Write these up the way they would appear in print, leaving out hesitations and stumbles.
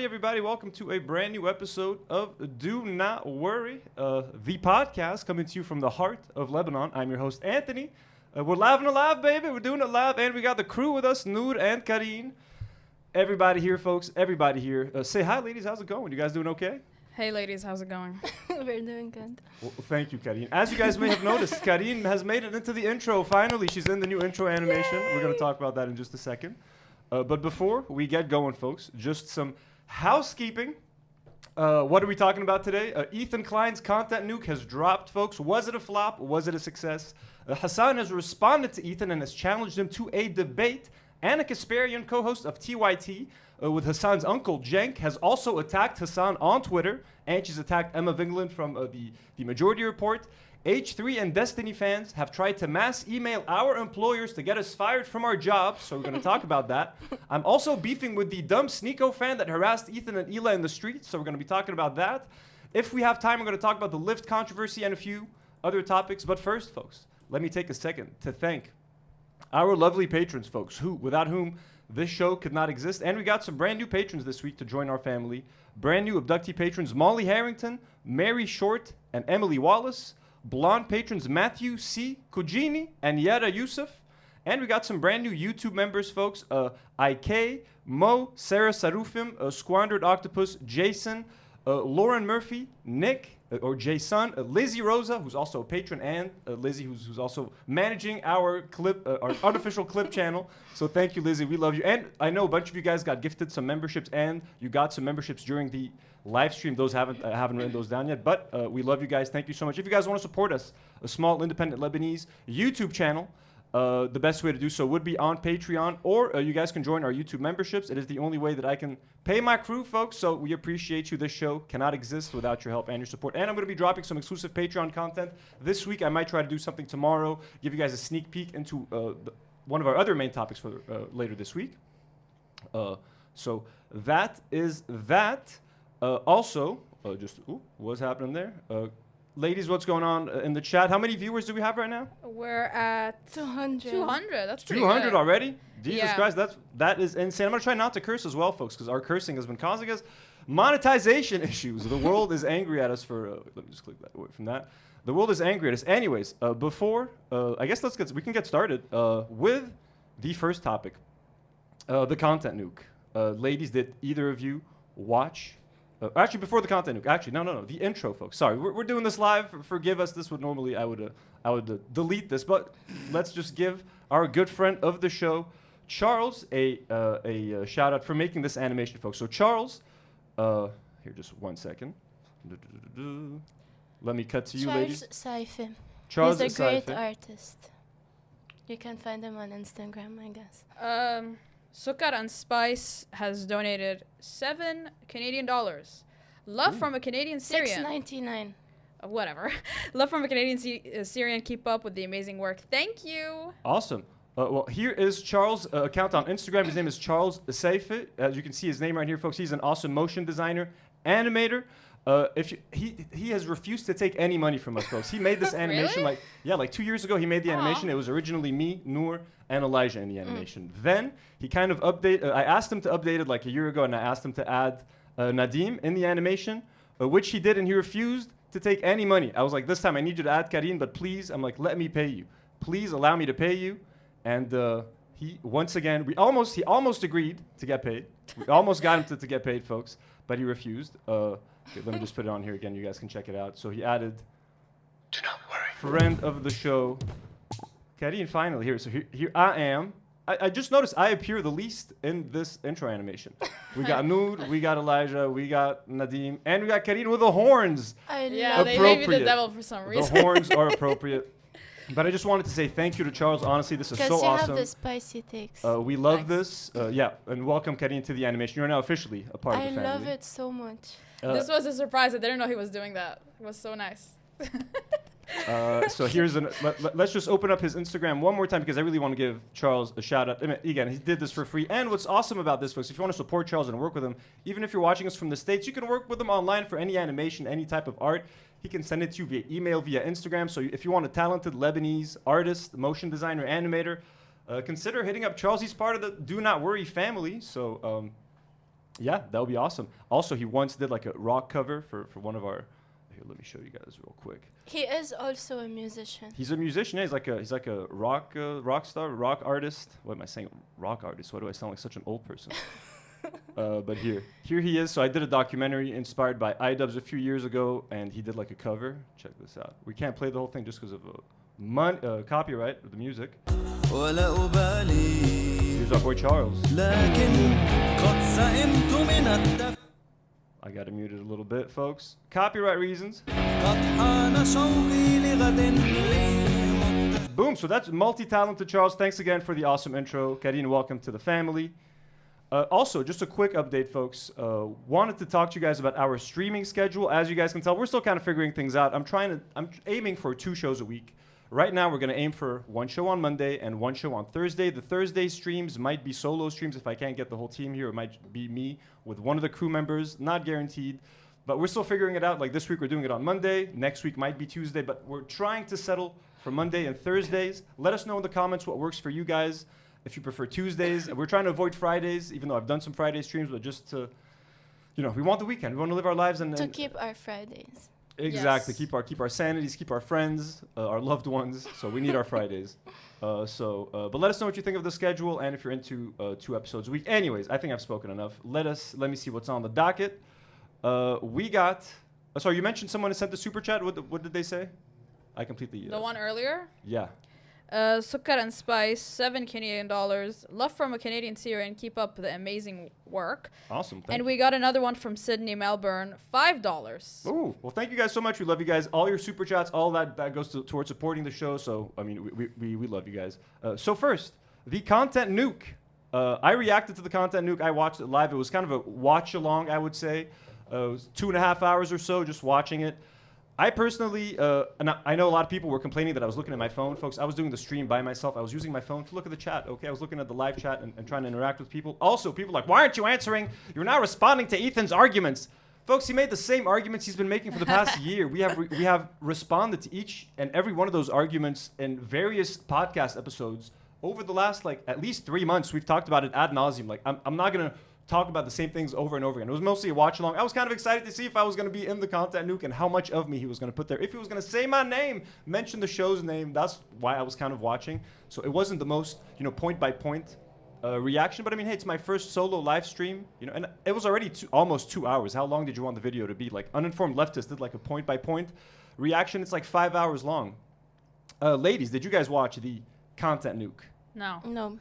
everybody. Welcome to a brand new episode of Do Not Worry, the podcast coming to you from the heart of Lebanon. I'm your host, Anthony. We're live and alive, baby. We're doing it live, and we got the crew with us, Nour and Karine. Everybody here, folks. Everybody here. Say hi, ladies. How's it going? You guys doing okay? Hey, ladies. How's it going? We're doing good. Well, thank you, Karine. As you guys may have noticed, Karine has made it into the intro. Finally, she's in the new intro animation. Yay! We're going to talk about that in just a second. But before we get going, folks, just some housekeeping. What are we talking about today? Ethan Klein's content nuke has dropped, folks. Was it a flop? Was it a success? Hasan has responded to Ethan and has challenged him to a debate. And a Kasparian, co-host of TYT, with Hasan's uncle, Cenk, has also attacked Hasan on Twitter. And she's attacked Emma Vingland from the Majority Report. H3 and Destiny fans have tried to mass email our employers to get us fired from our jobs, so we're going to talk about that. I'm also beefing with the dumb Sneako fan that harassed Ethan and Ela in the street, so we're going to be talking about that. If we have time, we're going to talk about the Lyft controversy and a few other topics. But first, folks, let me take a second to thank our lovely patrons, folks, without whom this show could not exist. And we got some brand new patrons this week to join our family. Brand new abductee patrons Molly Harrington, Mary Short, and Emily Wallace. Blonde patrons Matthew C. Kujini and Yara Yusuf. And we got some brand new YouTube members, folks. IK, Mo, Sarah Sarufim, Squandered Octopus, Jason, Lauren Murphy, Nick, or Jason, Lizzie Rosa, who's also a patron, and Lizzie, who's also managing our clip, our unofficial clip channel. So thank you, Lizzie. We love you. And I know a bunch of you guys got gifted some memberships, and you got some memberships during the live stream. Those haven't written those down yet, but we love you guys. Thank you so much. If you guys want to support us, a small independent Lebanese YouTube channel, the best way to do so would be on Patreon, or you guys can join our YouTube memberships. It is the only way that I can pay my crew, folks, so we appreciate you. This show cannot exist without your help and your support. And I'm going to be dropping some exclusive Patreon content this week. I might try to do something tomorrow, give you guys a sneak peek into one of our other main topics for later this week. So that is that. Also, what's happening there? Ladies, what's going on in the chat? How many viewers do we have right now? We're at 200. 200. That's pretty 200 good. already? Jesus Yeah. Christ, that is insane. I'm going to try not to curse as well, folks, because our cursing has been causing us monetization issues. The world is angry at us for... let me just click that away from that. The world is angry at us. Anyways, before... I guess we can get started with the first topic. The content nuke. Ladies, did either of you watch... actually, before the content nuke. Actually, no. The intro, folks. Sorry, we're doing this live. Forgive us. This would normally I would delete this, but let's just give our good friend of the show, Charles, a shout out for making this animation, folks. So Charles, here, just 1 second. Let me cut to you, ladies. Saifi. Charles He's a great Saifi. artist. You can find him on Instagram, I guess. Sukar and Spice has donated $7 Canadian. Love from a Canadian Syrian. $6.99. Whatever. Love from a Canadian Syrian. Keep up with the amazing work. Thank you. Awesome. Well, here is Charles' account on Instagram. His name is Charles Saifi. As you can see his name right here, folks. He's an awesome motion designer, animator. He has refused to take any money from us, folks. He made this animation Really? like 2 years ago. He made the animation. It was originally me, Nour, and Elijah in the animation. Then he kind of I asked him to update it like a year ago, and I asked him to add Nadim in the animation, which he did, and he refused to take any money. I was like, this time I need you to add Karine, but please, I'm like, let me pay you. Please allow me to pay you. And he once again, he almost agreed to get paid. We almost got him to get paid, folks, but he refused. Okay, let me just put it on here again. You guys can check it out. So he added, do not worry, friend of the show, Karine, finally here. So here I am. I just noticed I appear the least in this intro animation. We got Nour, we got Elijah, we got Nadim, and we got Karine with the horns. Yeah, they made me the devil for some reason. The horns are appropriate. But I just wanted to say thank you to Charles. Honestly, this is so awesome. Because you have the spicy takes. We love this. Yeah, and welcome Karine to the animation. You're now officially a part of the family. I love it so much. This was a surprise. I didn't know he was doing that. It was so nice. So here's let's just open up his Instagram one more time because I really want to give Charles a shout out. I mean, again, he did this for free. And what's awesome about this, folks, if you want to support Charles and work with him, even if you're watching us from the States, you can work with him online for any animation, any type of art. He can send it to you via email, via Instagram. So if you want a talented Lebanese artist, motion designer, animator, consider hitting up Charles. He's part of the Do Not Worry family. So Yeah, that would be awesome. Also, he once did like a rock cover for one of our. Here, let me show you guys real quick. He is also a musician. He's a musician. Yeah, he's like a rock star, rock artist. What am I saying? Rock artist. Why do I sound like such an old person? But here he is. So I did a documentary inspired by iDubbbz a few years ago, and he did like a cover. Check this out. We can't play the whole thing just because of copyright of the music. Here's our boy Charles. I got it muted a little bit, folks. Copyright reasons. Boom. So that's multi-talented Charles. Thanks again for the awesome intro. Karine, welcome to the family. Also, just a quick update, folks. Wanted to talk to you guys about our streaming schedule. As you guys can tell, we're still kind of figuring things out. I'm aiming for 2 shows a week. Right now, we're going to aim for 1 show on Monday and 1 show on Thursday. The Thursday streams might be solo streams if I can't get the whole team here. It might be me with one of the crew members. Not guaranteed. But we're still figuring it out. Like this week, we're doing it on Monday. Next week might be Tuesday. But we're trying to settle for Monday and Thursdays. Let us know in the comments what works for you guys. If you prefer Tuesdays. We're trying to avoid Fridays, even though I've done some Friday streams. But just to, we want the weekend. We want to live our lives. To keep our Fridays. Exactly. Yes. Keep our sanities, keep our friends, our loved ones. So we need our Fridays. But let us know what you think of the schedule and if you're into 2 episodes a week. Anyways, I think I've spoken enough. Let me see what's on the docket. We got. Sorry, you mentioned someone sent the super chat. What did they say? I completely. The one earlier. Yeah. Sukkar and Spice, $7 Love from a Canadian Syrian. Keep up the amazing work. Awesome. And we got another one from Sydney, Melbourne, $5. Ooh, well, thank you guys so much. We love you guys. All your super chats, all that goes towards supporting the show. So, I mean, we love you guys. So first, the content nuke. I reacted to the content nuke. I watched it live. It was kind of a watch along, I would say. It was 2.5 hours or so just watching it. I personally, and I know a lot of people were complaining that I was looking at my phone. Folks, I was doing the stream by myself. I was using my phone to look at the chat, okay? I was looking at the live chat and trying to interact with people. Also, people were like, why aren't you answering? You're now responding to Ethan's arguments. Folks, he made the same arguments he's been making for the past year. We have responded to each and every one of those arguments in various podcast episodes over the last, at least 3 months. We've talked about it ad nauseum. I'm not going to talk about the same things over and over again. It was mostly a watch along. I was kind of excited to see if I was going to be in the content nuke and how much of me he was going to put there. If he was going to say my name, mention the show's name, that's why I was kind of watching. So it wasn't the most, point by point reaction. But I mean, hey, it's my first solo live stream, and it was already almost 2 hours. How long did you want the video to be? Uninformed Leftist did a point by point reaction. It's 5 hours long. Ladies, did you guys watch the content nuke? No.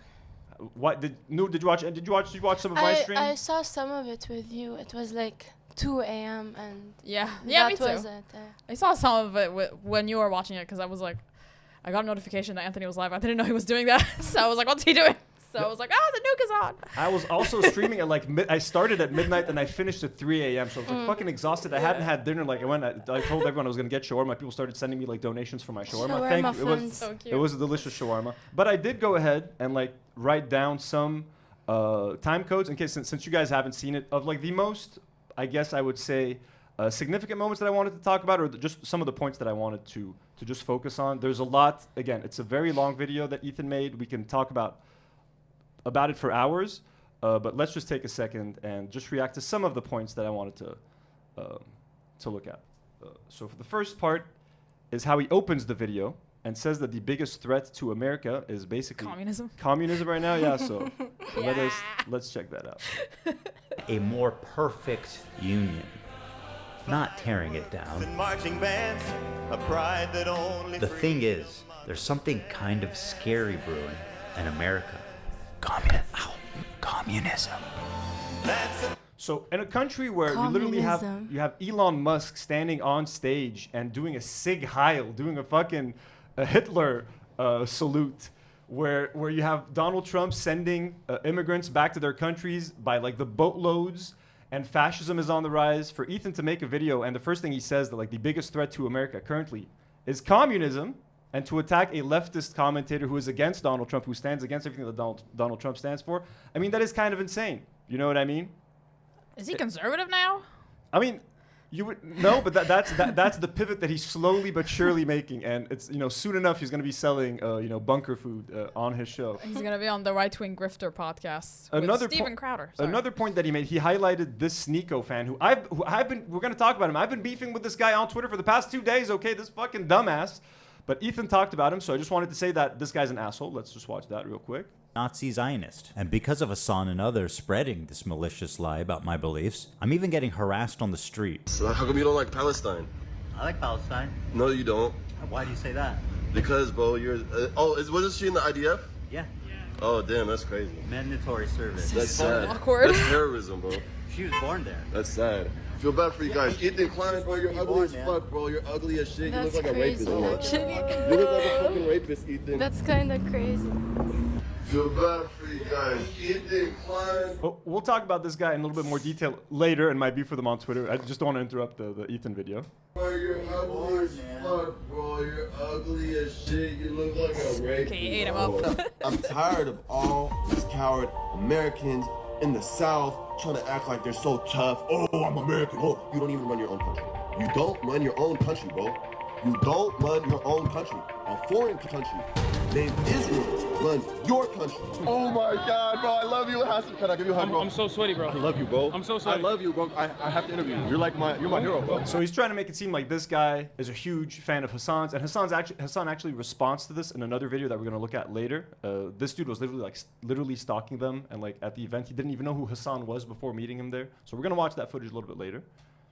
What did you watch? Did you watch some of my stream? I saw some of it with you. It was 2 a.m. and yeah, that me too. was it. I saw some of it when you were watching it because I was I got a notification that Anthony was live. I didn't know he was doing that, so I was like, "What's he doing?" So I was like, "Oh, the nuke is on." I was also streaming at I started at midnight and I finished at 3 a.m. So I was fucking exhausted. I hadn't had dinner. I told everyone I was gonna get shawarma. People started sending me donations for my shawarma. Thank you. It was a delicious shawarma. But I did go ahead and write down some time codes in case since you guys haven't seen it of the most, I guess I would say, significant moments that I wanted to talk about, or just some of the points that I wanted to just focus on. There's a lot. Again, it's a very long video that Ethan made. We can talk about it for hours, but let's just take a second and just react to some of the points that I wanted to look at. So for the first part is how he opens the video and says that the biggest threat to America is basically communism right now. Yeah, so let's check that out. A more perfect union, not tearing it down. Marching bands, a pride that only the thing is, there's something kind of scary brewing in America. Communism. So in a country where you literally have Elon Musk standing on stage and doing a Sig Heil, doing a fucking Hitler salute, where you have Donald Trump sending immigrants back to their countries by the boatloads, and fascism is on the rise, for Ethan to make a video and the first thing he says that the biggest threat to America currently is communism, and to attack a leftist commentator who is against Donald Trump, who stands against everything that Donald Trump stands for, I mean, that is kind of insane. You know what I mean? Is he conservative now? I mean, You would no, but that's the pivot that he's slowly but surely making, and it's soon enough he's gonna be selling bunker food on his show. He's gonna be on the Right Wing Grifter podcast Another with Steven Crowder. Another point that he made, he highlighted this Sneako fan who we're gonna talk about him. I've been beefing with this guy on Twitter for the past 2 days. Okay, this fucking dumbass. But Ethan talked about him, so I just wanted to say that this guy's an asshole. Let's just watch that real quick. Nazi Zionist. And because of Hasan and others spreading this malicious lie about my beliefs, I'm even getting harassed on the street. So how come you don't like Palestine? I like Palestine. No, you don't. Why do you say that? Because, bro, you're... wasn't she in the IDF? Yeah. Oh, damn, that's crazy. Mandatory service. That's sad. Awkward. That's terrorism, bro. She was born there. That's sad. Feel bad for you guys. Ethan Klein, bro, you're ugly as fuck, bro. You're ugly as shit. That's you look like crazy, a rapist, bro. actually. You look like a fucking rapist, Ethan. That's kind of crazy. Feel bad for you guys. Ethan Klein. Well, we'll talk about this guy in a little bit more detail later and my beef with him on Twitter. I just don't want to interrupt the Ethan video. Bro, you're ugly as fuck, bro. You're ugly as shit. You look like a rapist. Okay, you ate him up. I'm tired of all these coward Americans in the South trying to act like they're so tough. Oh, I'm American. Oh, you don't even run your own country. You don't run your own country, bro. You don't run your own country. A foreign country named Israel runs your country. Oh my God, bro. I love you, Hasan. Can I give you a hug, bro? I'm so sweaty, bro. I love you, bro. I'm so sweaty. I love you, bro. I have to interview you. You're my hero, bro. So he's trying to make it seem like this guy is a huge fan of Hasan's, and Hasan actually responds to this in another video that we're gonna look at later. This dude was literally stalking them, and like at the event, he didn't even know who Hasan was before meeting him there. So we're gonna watch that footage a little bit later.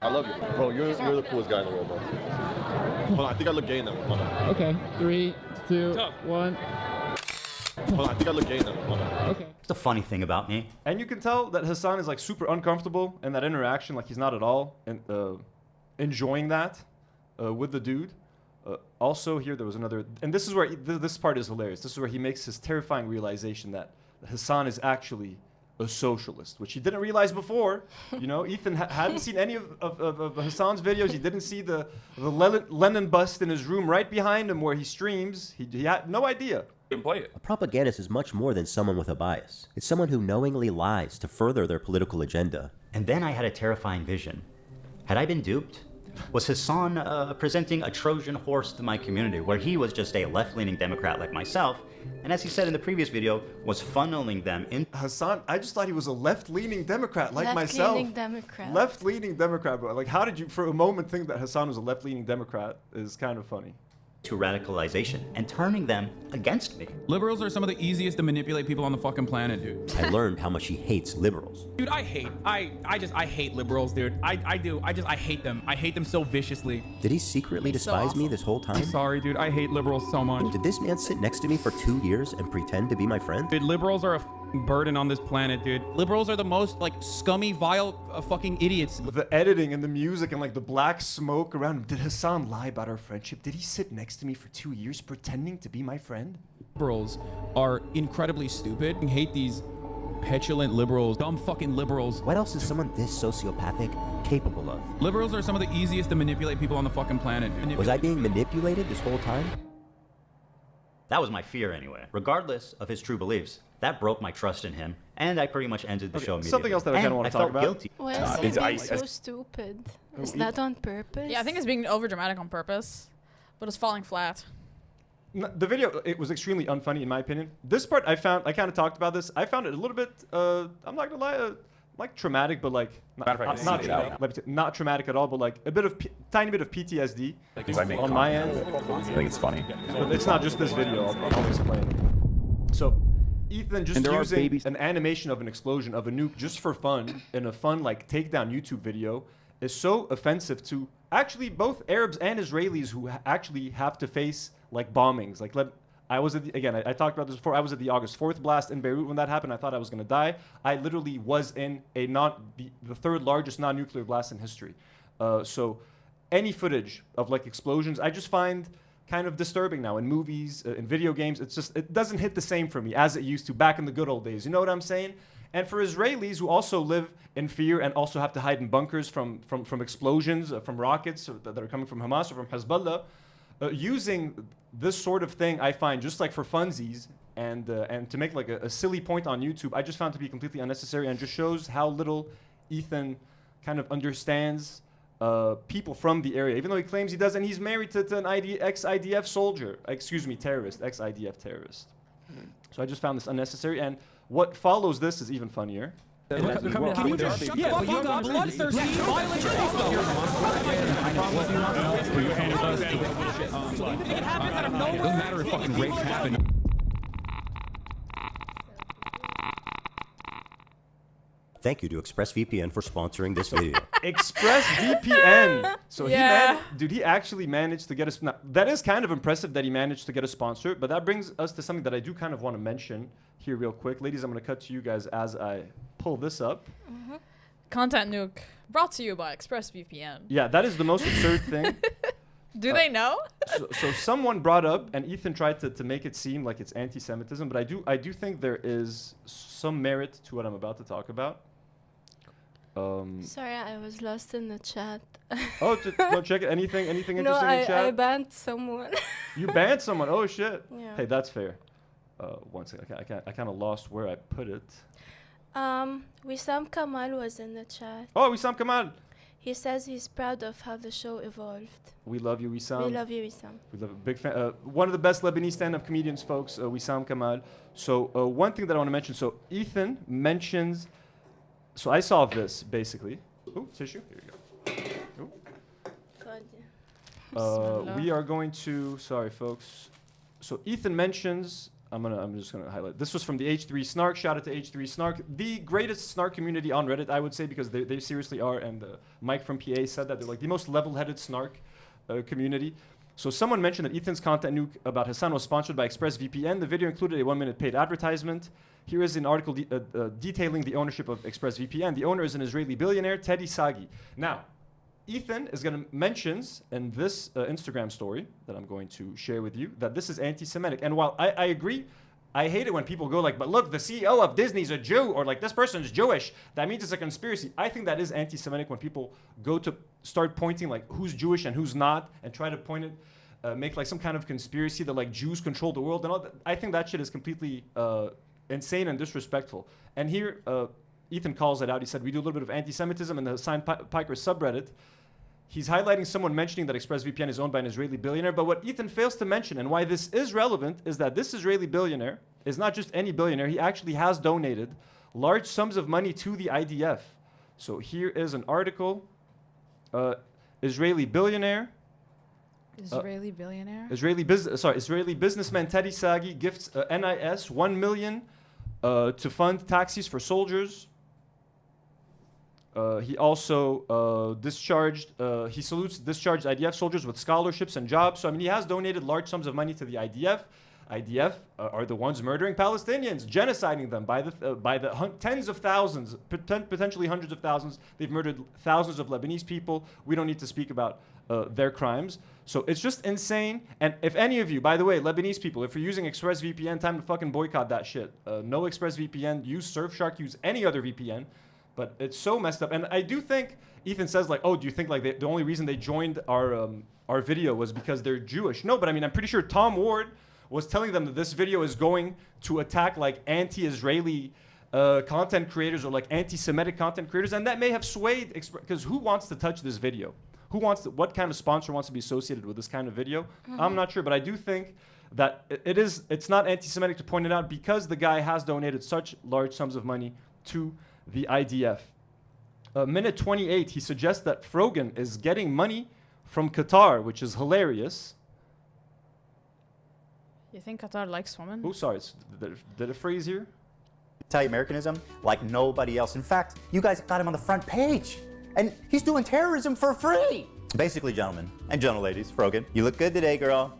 I love you, bro. You're the coolest guy in the world, bro. Hold on, I think I look gay in that one. Hold on. Okay, 3, 2, 1. Hold on, I think I look gay in that one. Hold on. Okay. It's the funny thing about me. And you can tell that Hasan is like super uncomfortable in that interaction, like he's not at all enjoying that with the dude. Also here there was another, and this is where this part is hilarious. This is where he makes his terrifying realization that Hasan is actually a socialist, which he didn't realize before. Ethan hadn't seen any of Hasan's videos. He didn't see the Lenin bust in his room right behind him where he streams. He had no idea. Didn't play it. A propagandist is much more than someone with a bias. It's someone who knowingly lies to further their political agenda. And then I had a terrifying vision. Had I been duped? Was Hasan presenting a Trojan horse to my community, where he was just a left-leaning Democrat like myself, and as he said in the previous video, was funneling them in... Hasan, I just thought he was a left-leaning Democrat like myself. Left-leaning Democrat. Left-leaning Democrat, bro. Like, how did you, for a moment, think that Hasan was a left-leaning Democrat is kind of funny. to radicalization and turning them against me. Liberals are some of the easiest to manipulate people on the fucking planet, dude. I learned how much he hates liberals. Dude, I hate liberals, dude. I hate them. I hate them so viciously. Did he secretly despise me this whole time? I'm sorry, dude. I hate liberals so much. Did this man sit next to me for 2 years and pretend to be my friend? Dude, liberals are a burden on this planet, dude. Liberals are the most, like, scummy, vile, fucking idiots. The editing and the music and, like, the black smoke around him. Did Hasan lie about our friendship? Did he sit next to me for 2 years pretending to be my friend? Liberals are incredibly stupid. I hate these petulant liberals, dumb fucking liberals. What else is someone this sociopathic capable of? Liberals are some of the easiest to manipulate people on the fucking planet. Was I being manipulated this whole time? That was my fear anyway. Regardless of his true beliefs, that broke my trust in him, and I pretty much ended the show immediately. Something else that I kind of want to talk about. Guilty. Why is he being so stupid? Is that on purpose? Yeah, I think it's being over dramatic on purpose, but it's falling flat. The video, it was extremely unfunny in my opinion. This part I kind of talked about this. I found it a little bit, I'm not gonna lie, like traumatic, but like not traumatic at all, but like a bit of tiny bit of PTSD on my end. I think it's funny. But it's not just this video. I'll explain. So Ethan just using an animation of an explosion of a nuke just for fun in a fun like takedown YouTube video is so offensive to actually both Arabs and Israelis who actually have to face like bombings. Like I was at I talked about this before. I was at the August 4th blast in Beirut when that happened. I thought I was gonna die. I literally was in the third largest non-nuclear blast in history. So any footage of like explosions, I just find kind of disturbing now in movies, in video games. It doesn't hit the same for me as it used to back in the good old days. You know what I'm saying? And for Israelis who also live in fear and also have to hide in bunkers from explosions, from rockets that are coming from Hamas or from Hezbollah, using this sort of thing, I find just like for funsies and to make like a silly point on YouTube, I just found to be completely unnecessary and just shows how little Ethan kind of understands people from the area, even though he claims he doesn't. He's married to an ex-IDF soldier. Terrorist. Ex-IDF terrorist. So I just found this unnecessary. And what follows this is even funnier. Can you just shut the fuck up, bloodthirsty, violent Doesn't matter if fucking rape happened. Thank you to ExpressVPN for sponsoring this video. ExpressVPN. So he actually managed to get us. Now, that is kind of impressive that he managed to get a sponsor, but that brings us to something that I do kind of want to mention here real quick. Ladies, I'm going to cut to you guys as I pull this up. Content Nuke, brought to you by ExpressVPN. Yeah, that is the most absurd thing. Do they know? So someone brought up, and Ethan tried to make it seem like it's anti-Semitism, but I do think there is some merit to what I'm about to talk about. Sorry, I was lost in the chat. Oh, no, check it. Anything interesting in chat? I banned someone. You banned someone? Oh shit. Yeah. Hey, that's fair. One second. I kind of lost where I put it. Wissam Kamal was in the chat. Oh, Wissam Kamal. He says he's proud of how the show evolved. We love you, Wissam. We love you, Wissam. We love a big fan. One of the best Lebanese stand-up comedians, folks. Wissam Kamal. So one thing that I want to mention. So Ethan mentions. So I saw this basically. Ooh, tissue. Here you go. We are going to. Sorry, folks. So Ethan mentions. I'm just gonna highlight. This was from the H3 Snark. Shout out to H3 Snark, the greatest Snark community on Reddit, I would say, because they seriously are. And Mike from PA said that they're like the most level-headed Snark community. So someone mentioned that Ethan's content nuke about Hasan was sponsored by ExpressVPN. The video included a 1-minute paid advertisement. Here is an article detailing the ownership of ExpressVPN. The owner is an Israeli billionaire, Teddy Sagi. Now, Ethan is going to mentions in this Instagram story that I'm going to share with you that this is anti-Semitic. And while I agree, I hate it when people go like, but look, the CEO of Disney's a Jew, or like this person's Jewish. That means it's a conspiracy. I think that is anti-Semitic when people go to start pointing like who's Jewish and who's not and try to point it, make like some kind of conspiracy that like Jews control the world and all that. I think that shit is completely insane and disrespectful. And here, Ethan calls it out. He said, we do a little bit of anti-Semitism in the Hasan Piker subreddit. He's highlighting someone mentioning that ExpressVPN is owned by an Israeli billionaire. But what Ethan fails to mention, and why this is relevant, is that this Israeli billionaire is not just any billionaire. He actually has donated large sums of money to the IDF. So here is an article. Israeli billionaire. Israeli billionaire? Israeli businessman Teddy Sagi gifts NIS 1 million to fund taxis for soldiers. He also he salutes discharged IDF soldiers with scholarships and jobs. So, I mean, he has donated large sums of money to the IDF. IDF are the ones murdering Palestinians, genociding them by the tens of thousands, potentially hundreds of thousands. They've murdered thousands of Lebanese people. We don't need to speak about their crimes. So it's just insane. And if any of you, by the way, Lebanese people, if you're using ExpressVPN, time to fucking boycott that shit. No ExpressVPN, use Surfshark, use any other VPN. But it's so messed up. And I do think Ethan says like, oh, do you think like the only reason they joined our video was because they're Jewish? No, but I mean, I'm pretty sure Tom Ward was telling them that this video is going to attack like anti-Israeli content creators or like anti-Semitic content creators, and that may have swayed, because who wants to touch this video? What kind of sponsor wants to be associated with this kind of video? I'm not sure, but I do think that it's not anti-Semitic to point it out because the guy has donated such large sums of money to the IDF. Minute 28, he suggests that Frogan is getting money from Qatar, which is hilarious. You think Qatar likes women? Oh, sorry, did a phrase here? Anti-Americanism like nobody else. In fact, you guys got him on the front page, and he's doing terrorism for free. Basically, gentlemen and gentleladies, Frogan, you look good today, girl.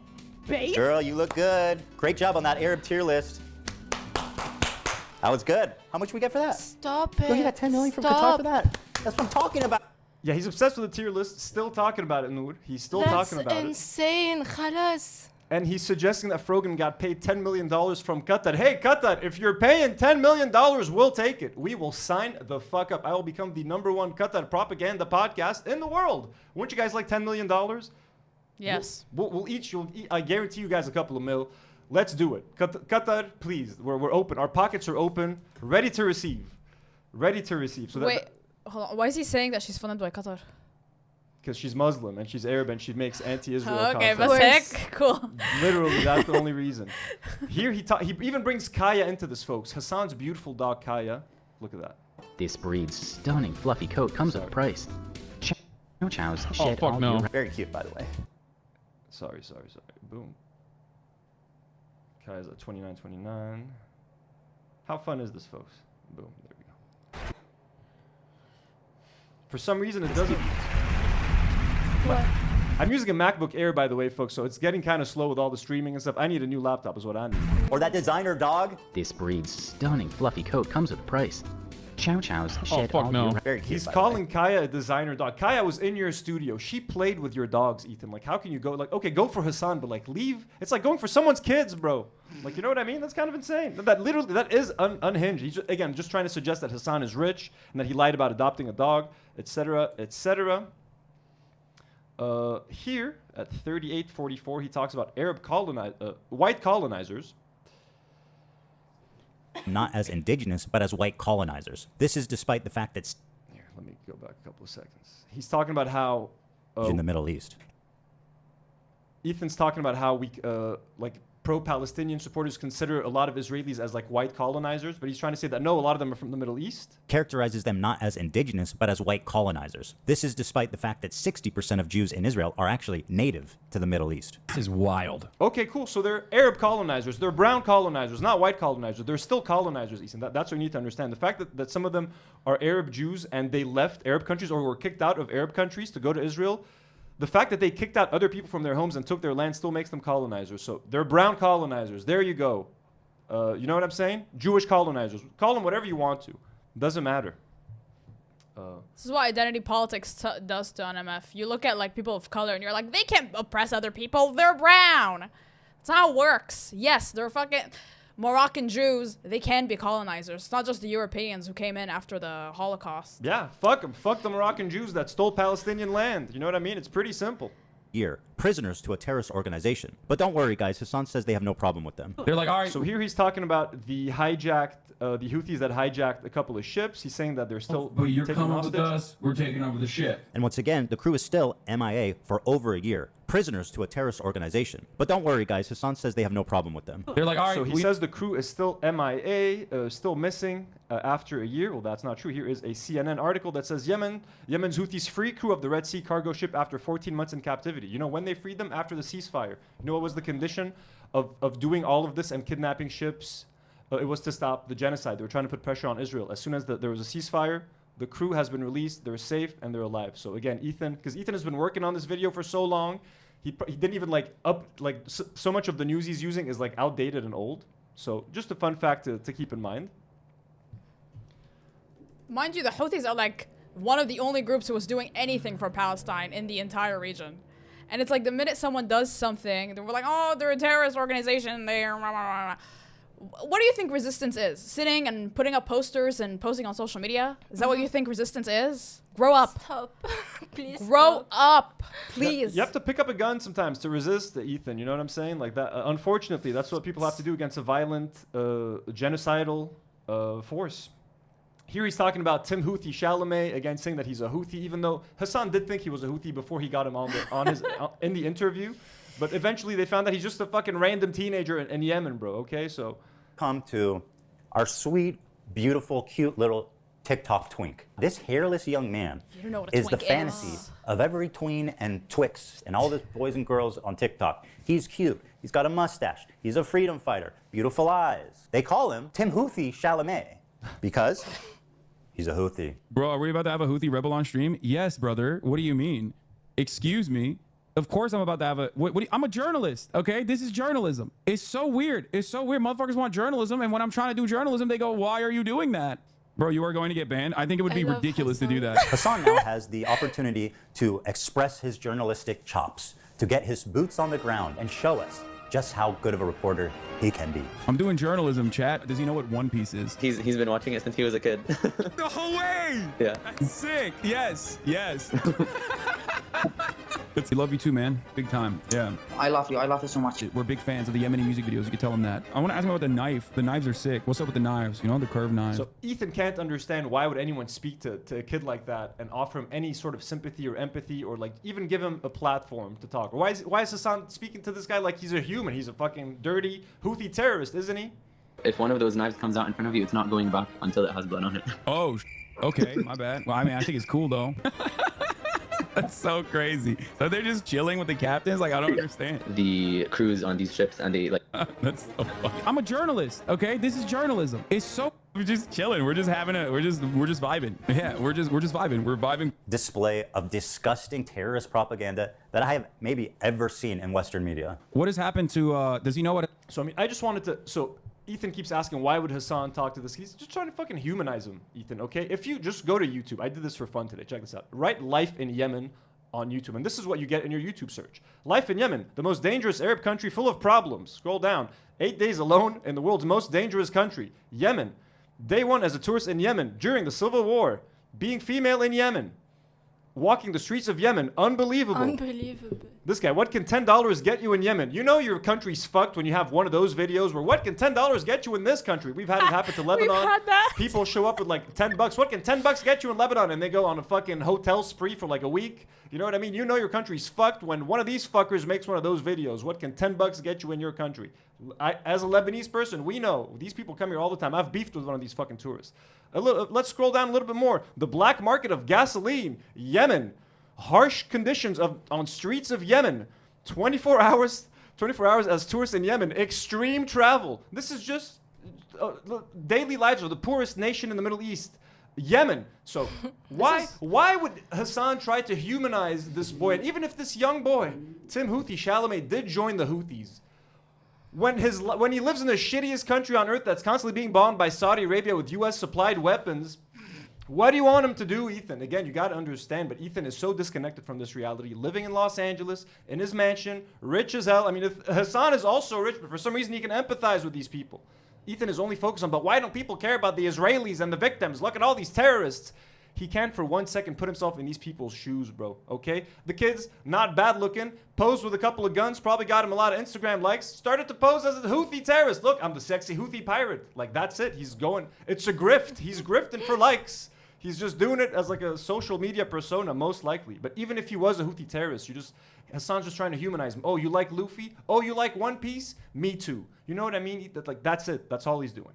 Babe? Girl, you look good. Great job on that Arab tier list. That was good. How much we get for that? Stop it. Yo, you got 10 million from Qatar for that. That's what I'm talking about. Yeah, he's obsessed with the tier list. Still talking about it, Nour. He's still talking about it. That's insane. Khalas. And he's suggesting that Frogan got paid $10 million from Qatar. Hey, Qatar, if you're paying $10 million, we'll take it. We will sign the fuck up. I will become the #1 Qatar propaganda podcast in the world. Wouldn't you guys like $10 million? Yes. We'll each, I guarantee you guys a couple of mil. Let's do it. Qatar, please. We're open. Our pockets are open, ready to receive. Ready to receive. So wait, hold on. Why is he saying that she's funded by Qatar? because she's Muslim and she's Arab and she makes anti-Israel Okay, content. but cool. Literally, that's the only reason. Here he even brings Kaya into this, folks. Hasan's beautiful dog Kaya. Look at that. This breed's stunning fluffy coat comes with a price. No chows. Oh, fuck no. Very cute, by the way. Sorry. Boom. Kaya's at 29.29. How fun is this, folks? Boom. There we go. For some reason, it doesn't. What? I'm using a MacBook Air, by the way, folks, so it's getting kind of slow with all the streaming and stuff. I need a new laptop is what I need. Or that designer dog. This breed's stunning fluffy coat comes with a price. Chow chows shed fuck all no. year. Very cute. He's by the way. calling Kaya a designer dog. Kaya was in your studio. She played with your dogs, Ethan. Like, how can you go? Like, okay, go for Hasan, but like, leave. It's like going for someone's kids, bro. Like, you know what I mean? That's kind of insane. That is unhinged. He's just trying to suggest that Hasan is rich and that he lied about adopting a dog, etc., etc. Here at 38:44, he talks about white colonizers. Not as indigenous, but as white colonizers. This is despite the fact that Here, let me go back a couple of seconds. He's talking about how in the Middle East. Ethan's talking about how we like pro-Palestinian supporters consider a lot of Israelis as like white colonizers, but he's trying to say that no, a lot of them are from the Middle East. Characterizes them not as indigenous, but as white colonizers. This is despite the fact that 60% of Jews in Israel are actually native to the Middle East. This is wild. Okay, cool. So they're Arab colonizers. They're brown colonizers, not white colonizers. They're still colonizers, Ethan. That's what you need to understand. The fact that some of them are Arab Jews and they left Arab countries or were kicked out of Arab countries to go to Israel, the fact that they kicked out other people from their homes and took their land still makes them colonizers. So they're brown colonizers. There you go. You know what I'm saying? Jewish colonizers. Call them whatever you want to. Doesn't matter. This is what identity politics does to NMF. You look at like people of color and you're like, they can't oppress other people. They're brown. That's how it works. Yes, they're fucking Moroccan Jews. They can be colonizers. It's not just the Europeans who came in after the Holocaust. Yeah, fuck them. Fuck the Moroccan Jews that stole Palestinian land. You know what I mean? It's pretty simple. Year, prisoners to a terrorist organization. But don't worry, guys. Hasan says they have no problem with them. They're like, all right. So here he's talking about the Houthis that hijacked a couple of ships. He's saying that they're still but you're taking coming with hostage. us. We're taking over the ship. And once again, the crew is still MIA for over a year. Prisoners to a terrorist organization. But don't worry, guys. Hasan says they have no problem with them. They're like, all right. So he says the crew is still MIA, still missing after a year. Well, that's not true. Here is a CNN article that says Yemen's Houthis free crew of the Red Sea cargo ship after 14 months in captivity. You know when they freed them? After the ceasefire. You know what was the condition of doing all of this and kidnapping ships? It was to stop the genocide. They were trying to put pressure on Israel. As soon as there was a ceasefire, the crew has been released. They're safe and they're alive. So again, Ethan, because Ethan has been working on this video for so long, he didn't even so much of the news he's using is like outdated and old. So just a fun fact to keep in mind. Mind you, the Houthis are like one of the only groups who was doing anything for Palestine in the entire region. And it's like the minute someone does something, then we're like, oh, they're a terrorist organization. They're... What do you think resistance is? Sitting and putting up posters and posting on social media? Is that what you think resistance is? Grow up. Stop. Please Grow stop. up. Please. You have to pick up a gun sometimes to resist, Ethan. You know what I'm saying? Like that. Unfortunately, that's what people have to do against a violent, genocidal force. Here he's talking about Tim Houthi Chalamet, again saying that he's a Houthi, even though Hasan did think he was a Houthi before he got him in the interview. But eventually they found that he's just a fucking random teenager in Yemen, bro. Okay, so. Come to our sweet, beautiful, cute little TikTok twink. This hairless young man You don't know what a is the twink fantasy of every tween and twix and all the boys and girls on TikTok. He's cute. He's got a mustache. He's a freedom fighter. Beautiful eyes. They call him Tim Houthi Chalamet because he's a Houthi. Bro, are we about to have a Houthi rebel on stream? Yes, brother. What do you mean? Excuse me? Of course I'm about to have a... I'm a journalist, okay? This is journalism. It's so weird. It's so weird. Motherfuckers want journalism, and when I'm trying to do journalism, they go, why are you doing that? Bro, you are going to get banned? I think it would be ridiculous to do that. Hasan now has the opportunity to express his journalistic chops, to get his boots on the ground and show us just how good of a reporter he can be. I'm doing journalism, chat. Does he know what One Piece is? He's been watching it since he was a kid. No way! Yeah. That's sick. Yes. Yes. We love you too, man. Big time. Yeah. I love you. I love you so much. We're big fans of the Yemeni music videos. You can tell them that. I want to ask him about the knife. The knives are sick. What's up with the knives? You know, the curved knives. So Ethan can't understand why would anyone speak to a kid like that and offer him any sort of sympathy or empathy or like even give him a platform to talk. Or why is Hasan speaking to this guy like he's a human? He's a fucking dirty Houthi terrorist, isn't he? If one of those knives comes out in front of you, it's not going back until it has blood on it. Oh, okay. My bad. Well, I mean, I think it's cool though. That's so crazy. So they're just chilling with the captains? Like, I don't understand. The crews on these ships, and they like... That's so funny. I'm a journalist, okay? This is journalism. It's so... We're just chilling. We're just having a... We're just vibing. Yeah, we're just vibing. We're vibing. Display of disgusting terrorist propaganda that I have maybe ever seen in Western media. What has happened to... does he know what... So, I mean, I just wanted to... So, Ethan keeps asking, why would Hasan talk to this? He's just trying to fucking humanize him, Ethan, okay? If you just go to YouTube, I did this for fun today. Check this out. Write life in Yemen on YouTube, and this is what you get in your YouTube search. Life in Yemen, the most dangerous Arab country full of problems. Scroll down. 8 days alone in the world's most dangerous country. Yemen. Day 1 as a tourist in Yemen during the Civil War. Being female in Yemen. Walking the streets of Yemen. Unbelievable. Unbelievable. This guy, what can $10 get you in Yemen? You know your country's fucked when you have one of those videos where what can $10 get you in this country? We've had it happen to Lebanon. We've had that. People show up with like $10. What can $10 get you in Lebanon? And they go on a fucking hotel spree for like a week. You know what I mean? You know your country's fucked when one of these fuckers makes one of those videos. What can $10 get you in your country? As a Lebanese person, we know these people come here all the time. I've beefed with one of these fucking tourists. Let's scroll down a little bit more. The black market of gasoline, Yemen. Harsh conditions on streets of Yemen. 24 hours as tourists in Yemen. Extreme travel. This is just daily lives of the poorest nation in the Middle East. Yemen. So why would Hasan try to humanize this boy? And even if this young boy, Tim Houthi Chalamet, did join the Houthis, when he lives in the shittiest country on earth that's constantly being bombed by Saudi Arabia with U.S. supplied weapons, what do you want him to do, Ethan? Again, you got to understand, but Ethan is so disconnected from this reality, living in Los Angeles, in his mansion, rich as hell. I mean, if Hasan is also rich, but for some reason he can empathize with these people. Ethan is only focused on, but why don't people care about the Israelis and the victims? Look at all these terrorists. He can't for 1 second put himself in these people's shoes, bro, okay? The kid's not bad looking, posed with a couple of guns, probably got him a lot of Instagram likes, started to pose as a Houthi terrorist. Look, I'm the sexy Houthi pirate. Like, that's it. He's going, it's a grift. He's grifting for likes. He's just doing it as like a social media persona, most likely. But even if he was a Houthi terrorist, Hasan's just trying to humanize him. Oh, you like Luffy? Oh, you like One Piece? Me too. You know what I mean? That's it. That's all he's doing.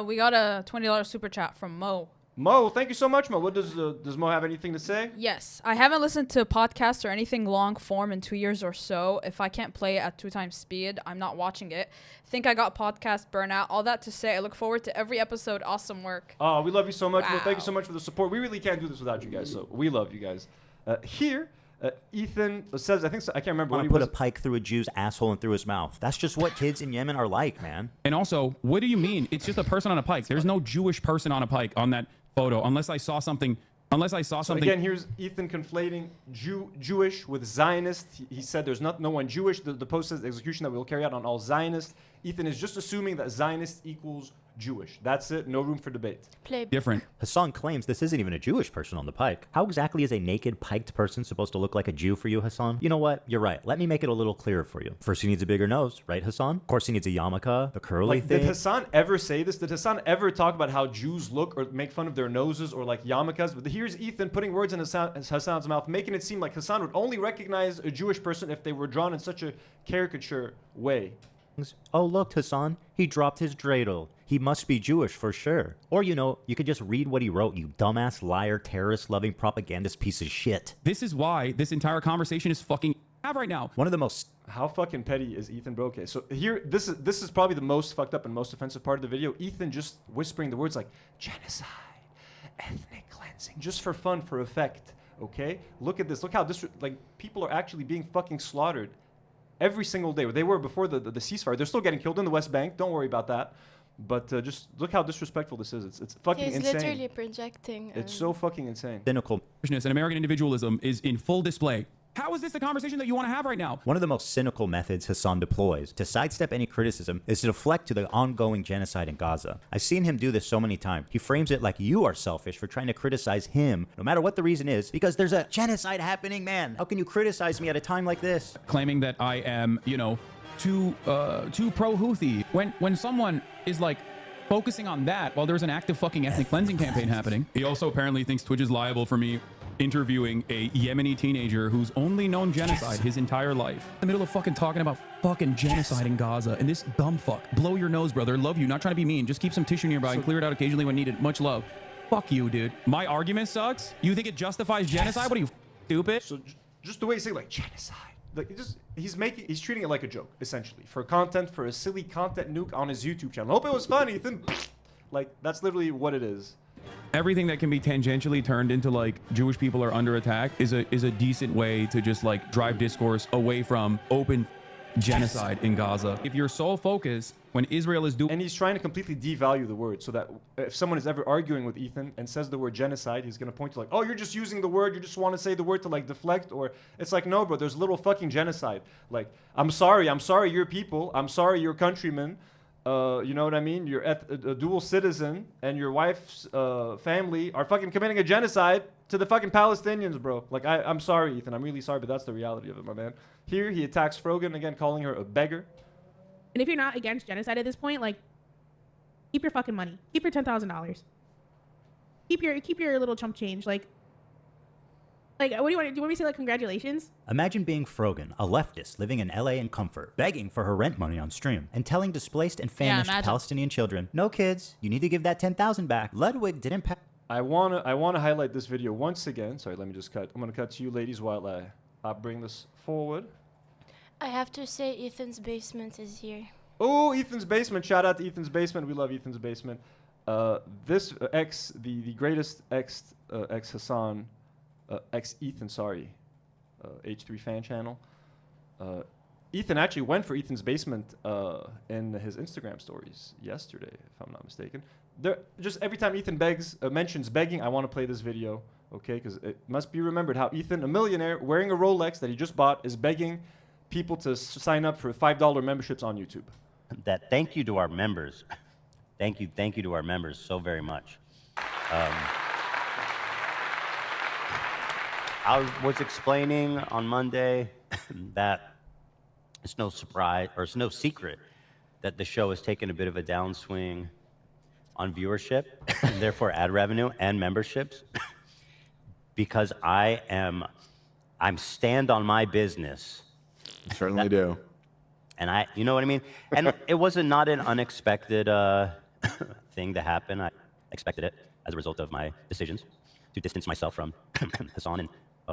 We got a $20 super chat from Mo. Mo, thank you so much, Mo. What does Mo have anything to say? Yes. I haven't listened to a podcast or anything long form in 2 years or so. If I can't play it at 2 times speed, I'm not watching it. Think I got podcast burnout. All that to say, I look forward to every episode. Awesome work. Oh, we love you so much, Wow. Mo. Thank you so much for the support. We really can't do this without you guys, so we love you guys. Ethan says, I can't remember. I want to put a pike through a Jew's asshole and through his mouth. That's just what kids in Yemen are like, man. And also, what do you mean? It's just a person on a pike. There's no Jewish person on a pike on that photo, unless I saw something. So again, here's Ethan conflating Jewish with Zionist. He said there's no one Jewish. The post says execution that we will carry out on all Zionists. Ethan is just assuming that Zionist equals Jewish. That's it. No room for debate. Different. Hasan claims this isn't even a Jewish person on the pike. How exactly is a naked, piked person supposed to look like a Jew for you, Hasan? You know what? You're right. Let me make it a little clearer for you. First, he needs a bigger nose, right, Hasan? Of course, he needs a yarmulke, the curly thing. Did Hasan ever say this? Did Hasan ever talk about how Jews look or make fun of their noses or like yarmulkes? But here's Ethan putting words in Hasan's mouth, making it seem like Hasan would only recognize a Jewish person if they were drawn in such a caricature way. Oh, look, Hasan, he dropped his dreidel. He must be Jewish for sure. Or, you could just read what he wrote, you dumbass, liar, terrorist-loving, propagandist piece of shit. This is why this entire conversation is fucking right now. One of the most... How fucking petty is Ethan, bro? Okay, so here, this is probably the most fucked up and most offensive part of the video. Ethan just whispering the words like, genocide, ethnic cleansing, just for fun, for effect, okay? Look at this. Look how people are actually being fucking slaughtered every single day. They were before the ceasefire. They're still getting killed in the West Bank. Don't worry about that. But just look how disrespectful this is. It's fucking insane. He's literally projecting. It's so fucking insane. Cynical. And American individualism is in full display. How is this the conversation that you want to have right now? One of the most cynical methods Hasan deploys to sidestep any criticism is to deflect to the ongoing genocide in Gaza. I've seen him do this so many times. He frames it like you are selfish for trying to criticize him, no matter what the reason is, because there's a genocide happening, man. How can you criticize me at a time like this? Claiming that I am, you know, too pro-Houthi. When someone is like focusing on that while there's an active fucking ethnic cleansing campaign happening. He also apparently thinks Twitch is liable for me interviewing a Yemeni teenager who's only known genocide his entire life. In the middle of fucking talking about fucking genocide in Gaza, and this dumb fuck. Blow your nose, brother. Love you. Not trying to be mean. Just keep some tissue nearby and clear it out occasionally when needed. Much love. Fuck you, dude. My argument sucks? You think it justifies genocide? What are you, stupid? So just the way you say like genocide, like he's treating it like a joke essentially for content, for a silly content nuke on his YouTube channel. Hope it was fun, Ethan. Like that's literally what it is. Everything that can be tangentially turned into like Jewish people are under attack is a decent way to just like drive discourse away from open genocide in Gaza. If your sole focus when Israel is doing, and he's trying to completely devalue the word so that if someone is ever arguing with Ethan and says the word genocide, he's going to point to like, oh, you're just using the word, you just want to say the word to like deflect, or it's like, no, bro, there's little fucking genocide. Like, I'm sorry you're people, I'm sorry you're countrymen. You know what I mean? You're a dual citizen, and your wife's family are fucking committing a genocide to the fucking Palestinians, bro. Like, I'm sorry, Ethan. I'm really sorry, but that's the reality of it, my man. Here, he attacks Frogan again, calling her a beggar. And if you're not against genocide at this point, like, keep your fucking money. Keep your $10,000. Keep your little chump change. Like, what do you want? Do you want me to say like congratulations? Imagine being Frogan, a leftist living in LA in comfort, begging for her rent money on stream, and telling displaced and famished Palestinian children, "No kids, you need to give that 10,000 back." Ludwig didn't pass. I wanna highlight this video once again. Sorry, let me just cut. I'm gonna cut to you ladies while I bring this forward. I have to say Ethan's basement is here. Oh, Ethan's basement! Shout out to Ethan's basement. We love Ethan's basement. This the greatest ex Hasan. Ethan, sorry, H3 fan channel. Ethan actually went for Ethan's basement in his Instagram stories yesterday, if I'm not mistaken. Just every time Ethan mentions begging, I want to play this video, okay? Because it must be remembered how Ethan, a millionaire wearing a Rolex that he just bought, is begging people to sign up for $5 memberships on YouTube. Thank you to our members. Thank you to our members so very much. I was explaining on Monday that it's no surprise, or it's no secret, that the show has taken a bit of a downswing on viewership, and therefore ad revenue and memberships, because I'm stand on my business. You certainly do. And you know what I mean? And it wasn't not an unexpected thing to happen. I expected it as a result of my decisions to distance myself from Hasan and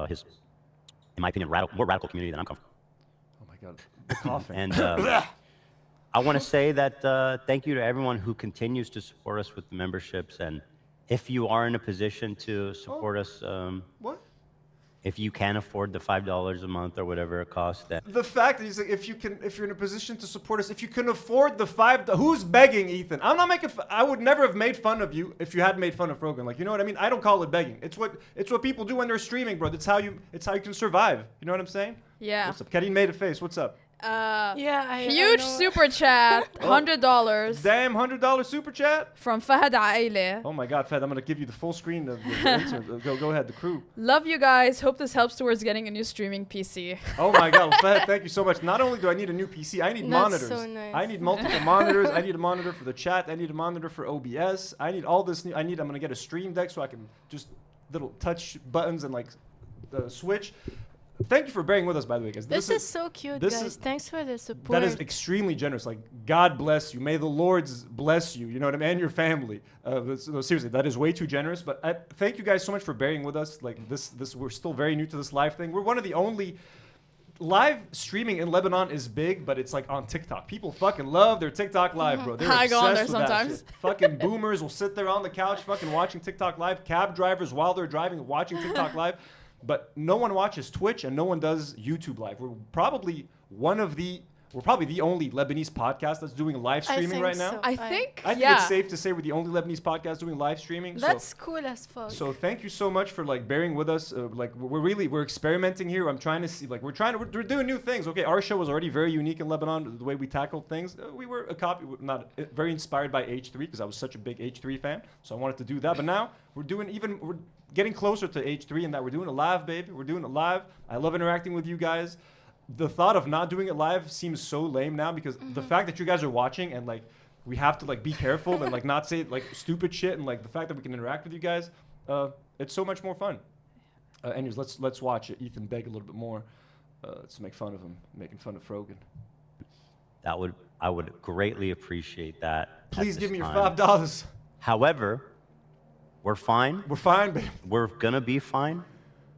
his, in my opinion, more radical community than I'm comfortable. Oh my God, the coughing. And I want to say that thank you to everyone who continues to support us with the memberships. And if you are in a position to support us, what? If you can afford the $5 a month or whatever it costs, that the fact that he's like, if you're in a position to support us, if you can afford the who's begging, Ethan? I'm not making. I would never have made fun of you if you hadn't made fun of Rogan. Like, you know what I mean? I don't call it begging. It's what people do when they're streaming, bro. It's how you can survive. You know what I'm saying? Yeah. What's up? Karine made a face. What's up? Huge super chat, $100. Damn, $100 super chat from Fahad Aile. Oh my God, Fahad, I'm gonna give you the full screen of the answer. Go ahead, the crew. Love you guys. Hope this helps towards getting a new streaming PC. Oh my God, Fahad, thank you so much. Not only do I need a new PC, I need monitors. So nice. I need multiple monitors. I need a monitor for the chat. I need a monitor for OBS. I need all this. I'm gonna get a stream deck so I can just little touch buttons and like switch. Thank you for bearing with us, by the way, guys. This is so cute, guys. Thanks for the support. That is extremely generous. Like, God bless you. May the Lords bless you. You know what I mean? And your family. No, seriously, that is way too generous. But thank you guys so much for bearing with us. Like, we're still very new to this live thing. We're one of the only live streaming in Lebanon is big, but it's like on TikTok. People fucking love their TikTok live, bro. They're I go on there obsessed with that sometimes. shit. Fucking boomers will sit there on the couch fucking watching TikTok live. Cab drivers while they're driving watching TikTok live. But no one watches Twitch and no one does YouTube live. We're probably one of the we're probably the only Lebanese podcast that's doing live streaming right now. I think it's safe to say we're the only Lebanese podcast doing live streaming. That's cool as fuck. So thank you so much for like bearing with us. Like we're experimenting here. I'm trying to see like we're doing new things. Okay, our show was already very unique in Lebanon, the way we tackled things. We were not very inspired by H3 because I was such a big H3 fan. So I wanted to do that. But now we're getting closer to H3 in that we're doing it live, baby. We're doing it live. I love interacting with you guys. The thought of not doing it live seems so lame now because the fact that you guys are watching and like we have to like be careful and like not say like stupid shit and like the fact that we can interact with you guys, it's so much more fun. Anyways, let's watch it. Ethan beg a little bit more. Let's make fun of him, making fun of Frogan. I would greatly appreciate that. Please give me your $5. However, we're fine. We're fine, baby. We're gonna be fine.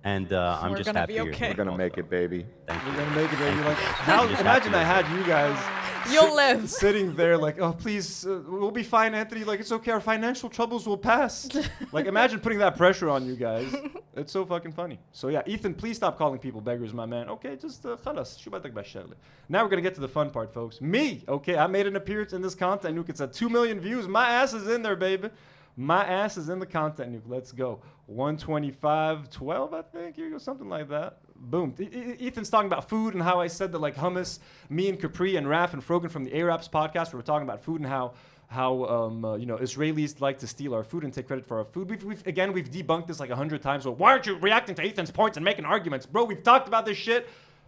And I'm just happy you're here. We're gonna make it, baby. Thank you. We're gonna make it, baby. Like, imagine I had you guys. You'll live. Sitting there like, oh, please, we'll be fine, Anthony. Like, it's okay. Our financial troubles will pass. Like, imagine putting that pressure on you guys. It's so fucking funny. So, yeah, Ethan, please stop calling people beggars, my man. Okay, just, khalas. Shoo batak bashagli. Now we're going to get to the fun part, folks. Me, okay, I made an appearance in this content. Nuke, it's at 2 million views. My ass is in there, baby. My ass is in the content, Nuke. Let's go. 125.12, I think. Here you go, something like that. Boom. Ethan's talking about food and how I said that like hummus, me and Capri and Raf and Frogan from the Arabs podcast, we were talking about food and how Israelis like to steal our food and take credit for our food. We've debunked this like 100 times. So why aren't you reacting to Ethan's points and making arguments? Bro, we've talked about this shit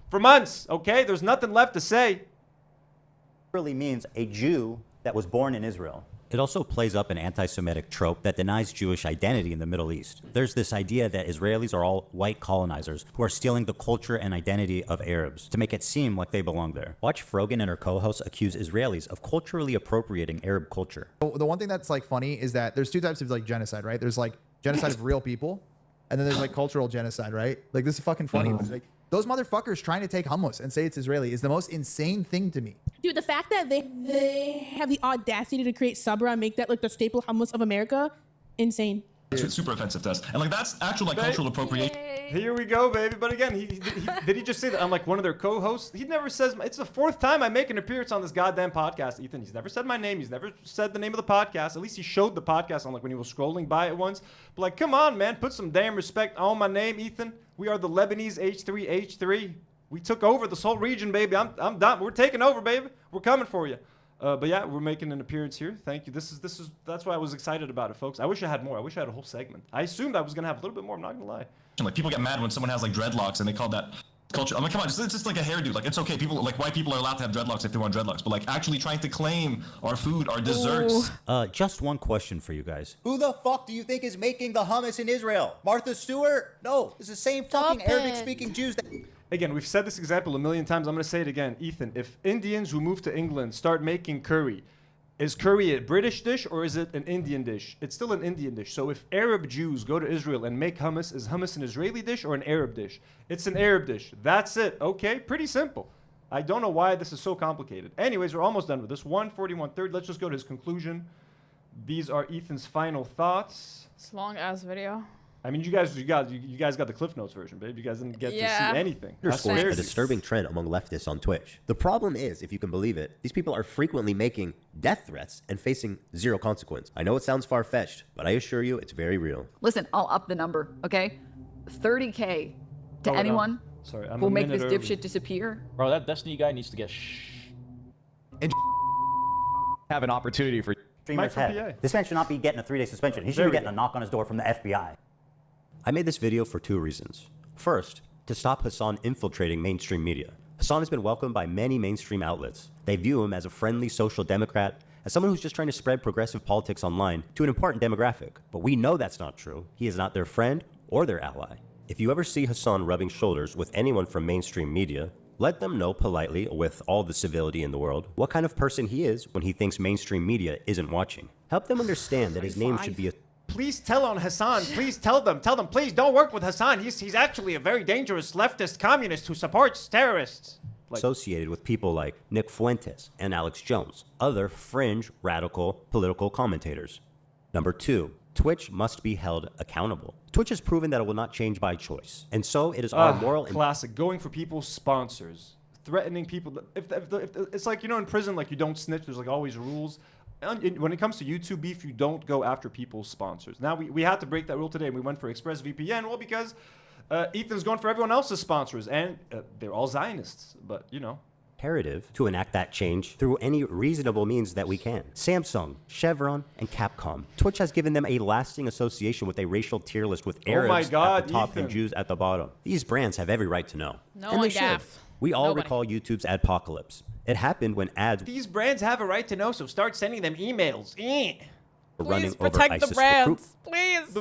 for months, okay? There's nothing left to say. Really means a Jew that was born in Israel. It also plays up an anti-Semitic trope that denies Jewish identity in the Middle East. There's this idea that Israelis are all white colonizers who are stealing the culture and identity of Arabs to make it seem like they belong there. Watch Frogan and her co-hosts accuse Israelis of culturally appropriating Arab culture. The one thing that's like funny is that there's two types of like genocide, right? There's like genocide of real people, and then there's like cultural genocide, right? Like this is fucking funny. Like, those motherfuckers trying to take hummus and say it's Israeli is the most insane thing to me. Dude, the fact that they have the audacity to create sabra and make that like the staple hummus of America, insane. It's super offensive to us. And like that's actual like cultural appropriation. Here we go, baby. But again, did he just say that I'm like one of their co-hosts? He never says. It's the fourth time I make an appearance on this goddamn podcast, Ethan. He's never said my name. He's never said the name of the podcast. At least he showed the podcast on like when he was scrolling by it once. But like, come on, man, put some damn respect on my name, Ethan. We are the Lebanese H3H3. We took over this whole region, baby. I'm done. We're taking over, baby. We're coming for you. But yeah, we're making an appearance here. Thank you. That's why I was excited about it, folks. I wish I had more. I wish I had a whole segment. I assumed I was gonna have a little bit more. I'm not gonna lie. Like people get mad when someone has like dreadlocks and they call that culture. I'm like, come on, it's just like a hairdo. Like it's okay. People like white people are allowed to have dreadlocks if they want dreadlocks. But like actually trying to claim our food, our desserts. Just one question for you guys. Who the fuck do you think is making the hummus in Israel? Martha Stewart? No, it's the same fucking Arabic-speaking Jews that... Again, we've said this example a million times. I'm going to say it again. Ethan, if Indians who move to England start making curry, is curry a British dish or is it an Indian dish? It's still an Indian dish. So if Arab Jews go to Israel and make hummus, is hummus an Israeli dish or an Arab dish? It's an Arab dish. That's it. Okay? Pretty simple. I don't know why this is so complicated. Anyways, we're almost done with this. 1:41:30. Let's just go to his conclusion. These are Ethan's final thoughts. It's a long-ass video. I mean, you guys got the Cliff Notes version, babe. You guys didn't get to see anything. Underscores a disturbing trend among leftists on Twitch. The problem is, if you can believe it, these people are frequently making death threats and facing zero consequence. I know it sounds far-fetched, but I assure you it's very real. Listen, I'll up the number, okay? 30K to anyone who'll make this dipshit disappear. Bro, that Destiny guy needs to get and have an opportunity for streamer's head. This man should not be getting a 3-day suspension. He should be getting a knock on his door from the FBI. I made this video for two reasons. First, to stop Hasan infiltrating mainstream media. Hasan has been welcomed by many mainstream outlets. They view him as a friendly social democrat, as someone who's just trying to spread progressive politics online to an important demographic. But we know that's not true. He is not their friend or their ally. If you ever see Hasan rubbing shoulders with anyone from mainstream media, let them know politely, with all the civility in the world, what kind of person he is when he thinks mainstream media isn't watching. Help them understand that his name should be a... Please tell on Hasan. Please tell them, please don't work with Hasan. He's actually a very dangerous leftist communist who supports terrorists. Associated with people like Nick Fuentes and Alex Jones, other fringe, radical, political commentators. Number 2, Twitch must be held accountable. Twitch has proven that it will not change by choice, and so it is our moral... Classic, going for people's sponsors. threatening people. If it's like, you know, in prison, like you don't snitch. There's like always rules. And when it comes to YouTube beef, you don't go after people's sponsors. Now we had to break that rule today, and we went for ExpressVPN. Well, because Ethan's going for everyone else's sponsors, and they're all Zionists. But you know. Imperative to enact that change through any reasonable means that we can. Samsung, Chevron, and Capcom. Twitch has given them a lasting association with a racial tier list with Arabs at the top Ethan. and Jews at the bottom. These brands have every right to know. No and one they should. gaff. We all Nobody. recall YouTube's adpocalypse. It happened when ads These brands have a right to know, so start sending them emails. were running Please over protect ISIS the brands. Please.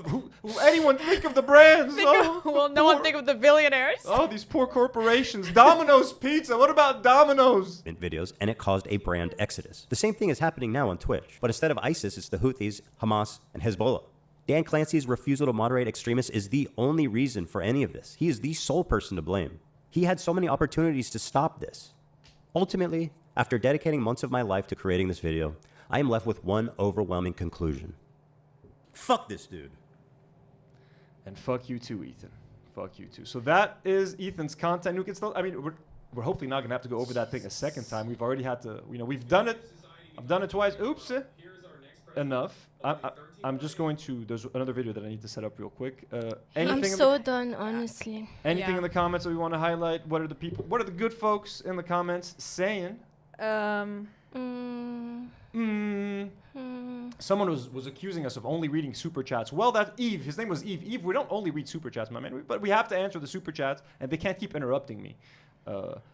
Will anyone think of the brands? Will no one think of the billionaires? Oh, these poor corporations. Domino's Pizza. What about Domino's? videos, and it caused a brand exodus. The same thing is happening now on Twitch, but instead of ISIS, it's the Houthis, Hamas, and Hezbollah. Dan Clancy's refusal to moderate extremists is the only reason for any of this. He is the sole person to blame. He had so many opportunities to stop this. Ultimately, after dedicating months of my life to creating this video, I am left with one overwhelming conclusion. Fuck this dude. And fuck you too, Ethan. Fuck you too. So that is Ethan's content. Nuke, I mean, we're hopefully not gonna have to go over that thing a second time. We've already had to, you know, we've done it. I've done it twice. Oops. Enough. I'm just going to, there's another video that I need to set up real quick. I'm so done, honestly. Anything in the comments that we want to highlight? What are the people, what are the good folks in the comments saying? Someone was accusing us of only reading super chats. Well, that's Eve. His name was Eve. Eve, we don't only read super chats, my man. But we have to answer the super chats, and they can't keep interrupting me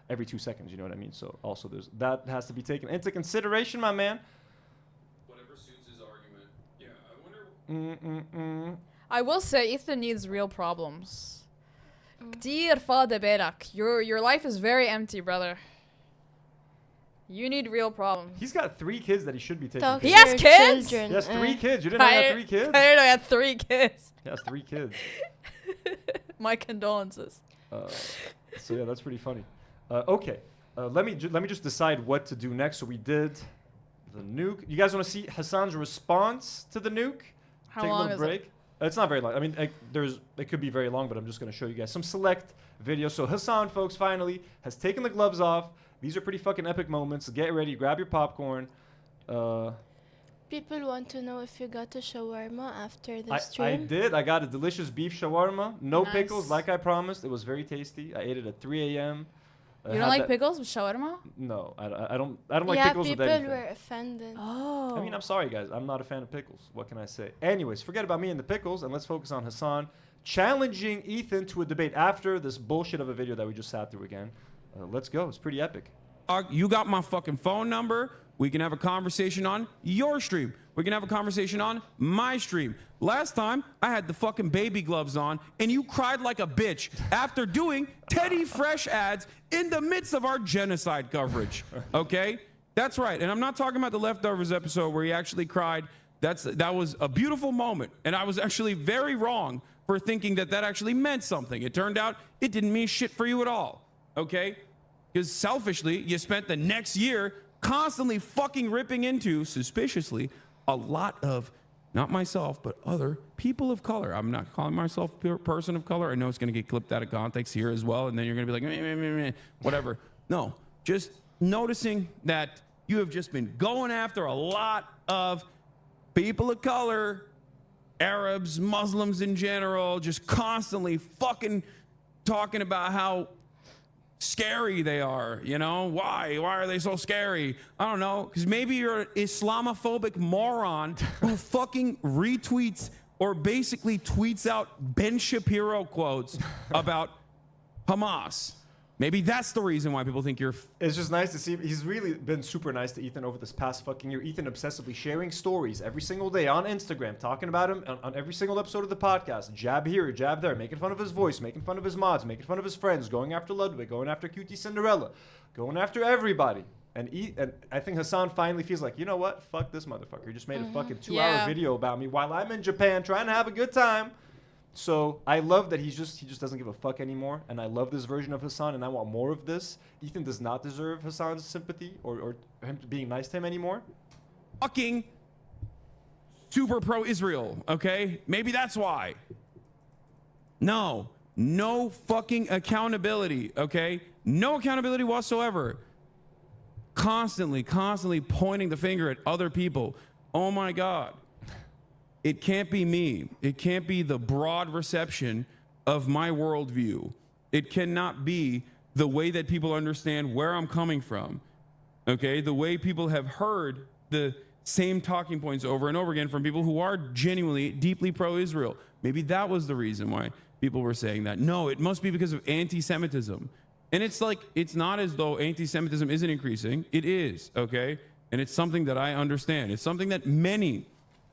every 2 seconds. You know what I mean? So also, that has to be taken into consideration, my man. Whatever suits his argument. Yeah, I wonder. I will say Ethan needs real problems. كتير فاضي بالك. Your life is very empty, brother. You need real problems. He's got 3 kids that he should be taking care of. He has kids? He has 3 kids. You didn't know he had 3 kids? I didn't know he had 3 kids. He has 3 kids. My condolences. So yeah, that's pretty funny. Okay, let me just decide what to do next. So we did the nuke. You guys want to see Hasan's response to the nuke? How Take long a little is break. It's not very long. I mean, it could be very long, but I'm just going to show you guys some select videos. So Hasan, folks, finally has taken the gloves off. These are pretty fucking epic moments. Get ready, grab your popcorn. People want to know if you got a shawarma after the stream. I did. I got a delicious beef shawarma. No Nice. pickles, like I promised. It was very tasty. I ate it at 3 a.m. You don't like pickles with shawarma? No, I don't like Yeah, pickles with people anything. were offended. Oh. I mean, I'm sorry, guys. I'm not a fan of pickles. What can I say? Anyways, forget about me and the pickles, and let's focus on Hasan challenging Ethan to a debate after this bullshit of a video that we just sat through again. Let's go. It's pretty epic. You got my fucking phone number. We can have a conversation on your stream. We can have a conversation on my stream. Last time, I had the fucking baby gloves on, and you cried like a bitch after doing Teddy Fresh ads in the midst of our genocide coverage. Okay? That's right. And I'm not talking about the Leftovers episode where he actually cried. That was a beautiful moment. And I was actually very wrong for thinking that actually meant something. It turned out it didn't mean shit for you at all. Okay? Because selfishly, you spent the next year constantly fucking ripping into, suspiciously, a lot of, not myself, but other people of color. I'm not calling myself a person of color. I know it's going to get clipped out of context here as well, and then you're going to be like, meh, meh, meh, meh, whatever. No, just noticing that you have just been going after a lot of people of color, Arabs, Muslims in general, just constantly fucking talking about how scary they are, you know? Why are they so scary? I don't know, because maybe you're an Islamophobic moron who fucking retweets or basically tweets out Ben Shapiro quotes about Hamas. Maybe that's the reason why people think you're... It's just nice to see. He's really been super nice to Ethan over this past fucking year. Ethan obsessively sharing stories every single day on Instagram, talking about him on every single episode of the podcast. Jab here, jab there, making fun of his voice, making fun of his mods, making fun of his friends, going after Ludwig, going after Cutie Cinderella, going after everybody. And I think Hasan finally feels like, you know what? Fuck this motherfucker. He just made a fucking 2-hour video about me while I'm in Japan trying to have a good time. So I love that he just doesn't give a fuck anymore, and I love this version of Hasan, and I want more of this. Ethan does not deserve Hasan's sympathy or him being nice to him anymore. Fucking super pro-Israel, okay? Maybe that's why. No fucking accountability, okay? No accountability whatsoever. Constantly pointing the finger at other people. Oh my God. It can't be me. It can't be the broad reception of my worldview. It cannot be the way that people understand where I'm coming from. Okay? The way people have heard the same talking points over and over again from people who are genuinely deeply pro-Israel. Maybe that was the reason why people were saying that. No, it must be because of anti-Semitism. And it's like, it's not as though anti-Semitism isn't increasing. It is, okay? And it's something that I understand. It's something that many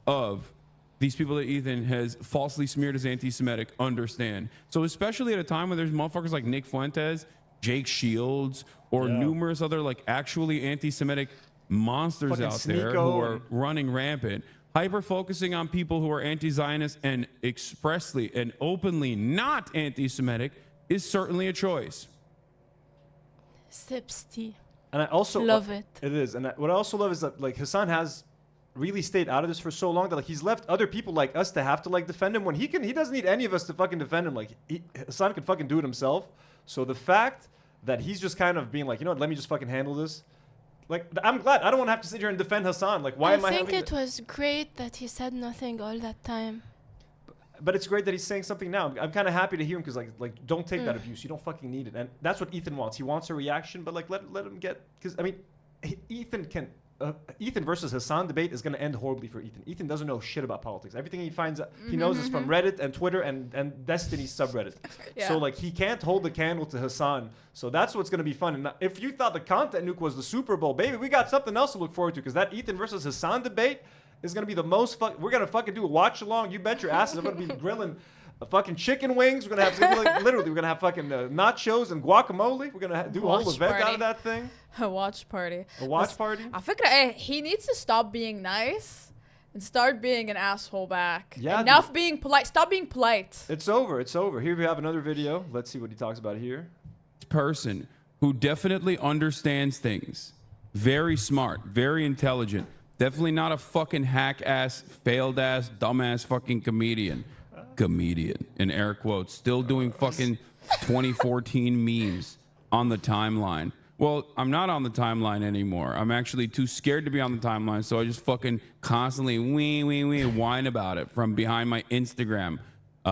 of these people that Ethan has falsely smeared as anti-Semitic understand. So especially at a time when there's motherfuckers like Nick Fuentes, Jake Shields, or numerous other like actually anti-Semitic monsters Fucking out there Sneako who are running rampant, hyper-focusing on people who are anti-Zionist and expressly and openly not anti-Semitic is certainly a choice. Sips tea. And I also love it. It is. And what I also love is that like Hasan has really stayed out of this for so long that like he's left other people like us to have to like defend him when he doesn't need any of us to fucking defend him. Like Hasan can fucking do it himself. So the fact that he's just kind of being like, you know what, let me just fucking handle this. Like, I'm glad. I don't want to have to sit here and defend Hasan. Like, why am I having... I think it was great that he said nothing all that time. But it's great that he's saying something now. I'm kind of happy to hear him because, like, don't take that abuse. You don't fucking need it. And that's what Ethan wants. He wants a reaction, but, like, let him get... Because, I mean, Ethan can... Ethan versus Hasan debate is going to end horribly for Ethan. Ethan doesn't know shit about politics. Everything he finds, he knows is from Reddit and Twitter and Destiny's subreddit. So like he can't hold the candle to Hasan. So that's what's going to be fun. And if you thought the content nuke was the Super Bowl, baby, we got something else to look forward to because that Ethan versus Hasan debate is going to be the most fun. We're going to fucking do a watch along. You bet your asses. I'm going to be grilling fucking chicken wings. We're going to have literally we're going to have fucking nachos and guacamole. We're going to do a whole event out of that thing. A watch party. A watch party? I think he needs to stop being nice and start being an asshole back. Yeah. Enough being polite. Stop being polite. It's over. It's over. Here we have another video. Let's see what he talks about here. Person who definitely understands things. Very smart. Very intelligent. Definitely not a fucking hack-ass, failed-ass, dumbass fucking comedian. Comedian, in air quotes. Still doing fucking 2014 memes on the timeline. Well, I'm not on the timeline anymore. I'm actually too scared to be on the timeline, so I just fucking constantly whine about it from behind my Instagram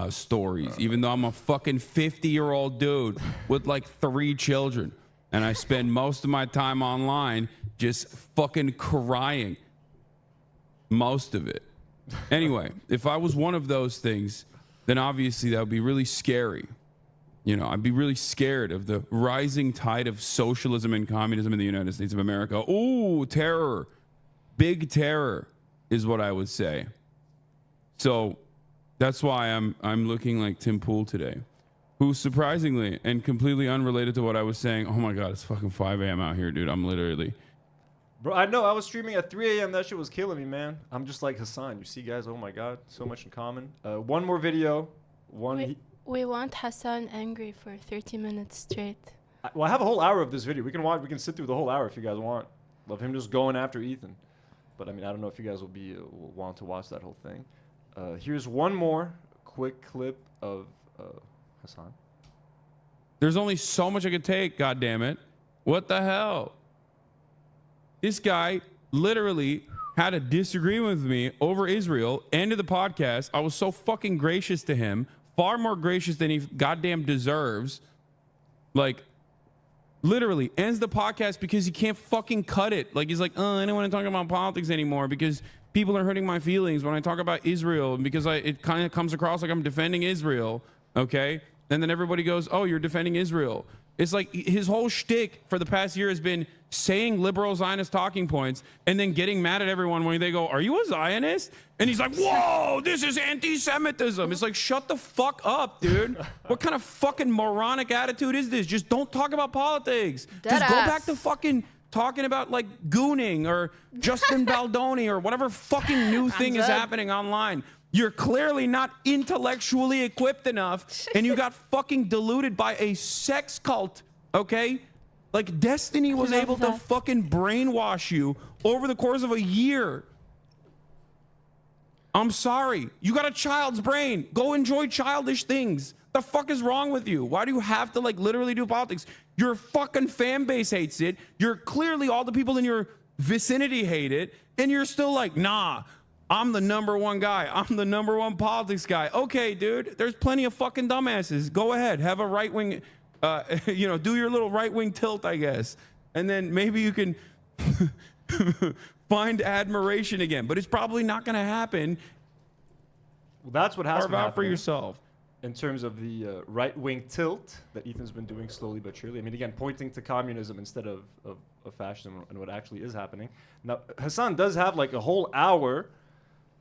stories, even though I'm a fucking 50-year-old dude with like 3 children, and I spend most of my time online just fucking crying. Most of it. Anyway, if I was one of those things, then obviously that would be really scary. You know, I'd be really scared of the rising tide of socialism and communism in the United States of America. Ooh, terror. Big terror is what I would say. So that's why I'm looking like Tim Pool today, who surprisingly and completely unrelated to what I was saying. Oh my God, it's fucking 5 a.m. out here, dude. I'm literally... Bro, I know. I was streaming at 3 a.m. That shit was killing me, man. I'm just like Hasan. You see, guys? Oh my God. So much in common. One more video. We want Hasan angry for 30 minutes straight. Well, I have a whole hour of this video. We can watch. We can sit through the whole hour if you guys want. Love him just going after Ethan. But I mean, I don't know if you guys will want to watch that whole thing. Here's one more quick clip of Hasan. There's only so much I could take. God damn it! What the hell? This guy literally had a disagreement with me over Israel. Ended the podcast. I was so fucking gracious to him. Far more gracious than he goddamn deserves. Like, literally ends the podcast because he can't fucking cut it. Like, he's like, oh, I don't want to talk about politics anymore because people are hurting my feelings when I talk about Israel, and because it kind of comes across like I'm defending Israel, okay? And then everybody goes, oh, you're defending Israel. It's like his whole shtick for the past year has been saying liberal Zionist talking points and then getting mad at everyone when they go, are you a Zionist? And he's like, whoa, this is anti-Semitism. It's like, shut the fuck up, dude. What kind of fucking moronic attitude is this? Just don't talk about politics. Just go back to fucking talking about like gooning or Justin Baldoni or whatever fucking new thing is happening online. You're clearly not intellectually equipped enough, and you got fucking deluded by a sex cult, okay? Like, Destiny was able to fucking brainwash you over the course of a year. I'm sorry. You got a child's brain. Go enjoy childish things. The fuck is wrong with you? Why do you have to like literally do politics? Your fucking fan base hates it. You're clearly all the people in your vicinity hate it, and you're still like, nah, I'm the #1 guy. I'm the #1 politics guy. Okay, dude, there's plenty of fucking dumbasses. Go ahead, have a right wing, you know, do your little right wing tilt, I guess, and then maybe you can find admiration again. But it's probably not gonna happen. Well, that's what has Carve been out for happening yourself. in terms of the right-wing tilt that Ethan's been doing slowly but surely. I mean, again, pointing to communism instead of fascism and what actually is happening. Now, Hasan does have like a whole hour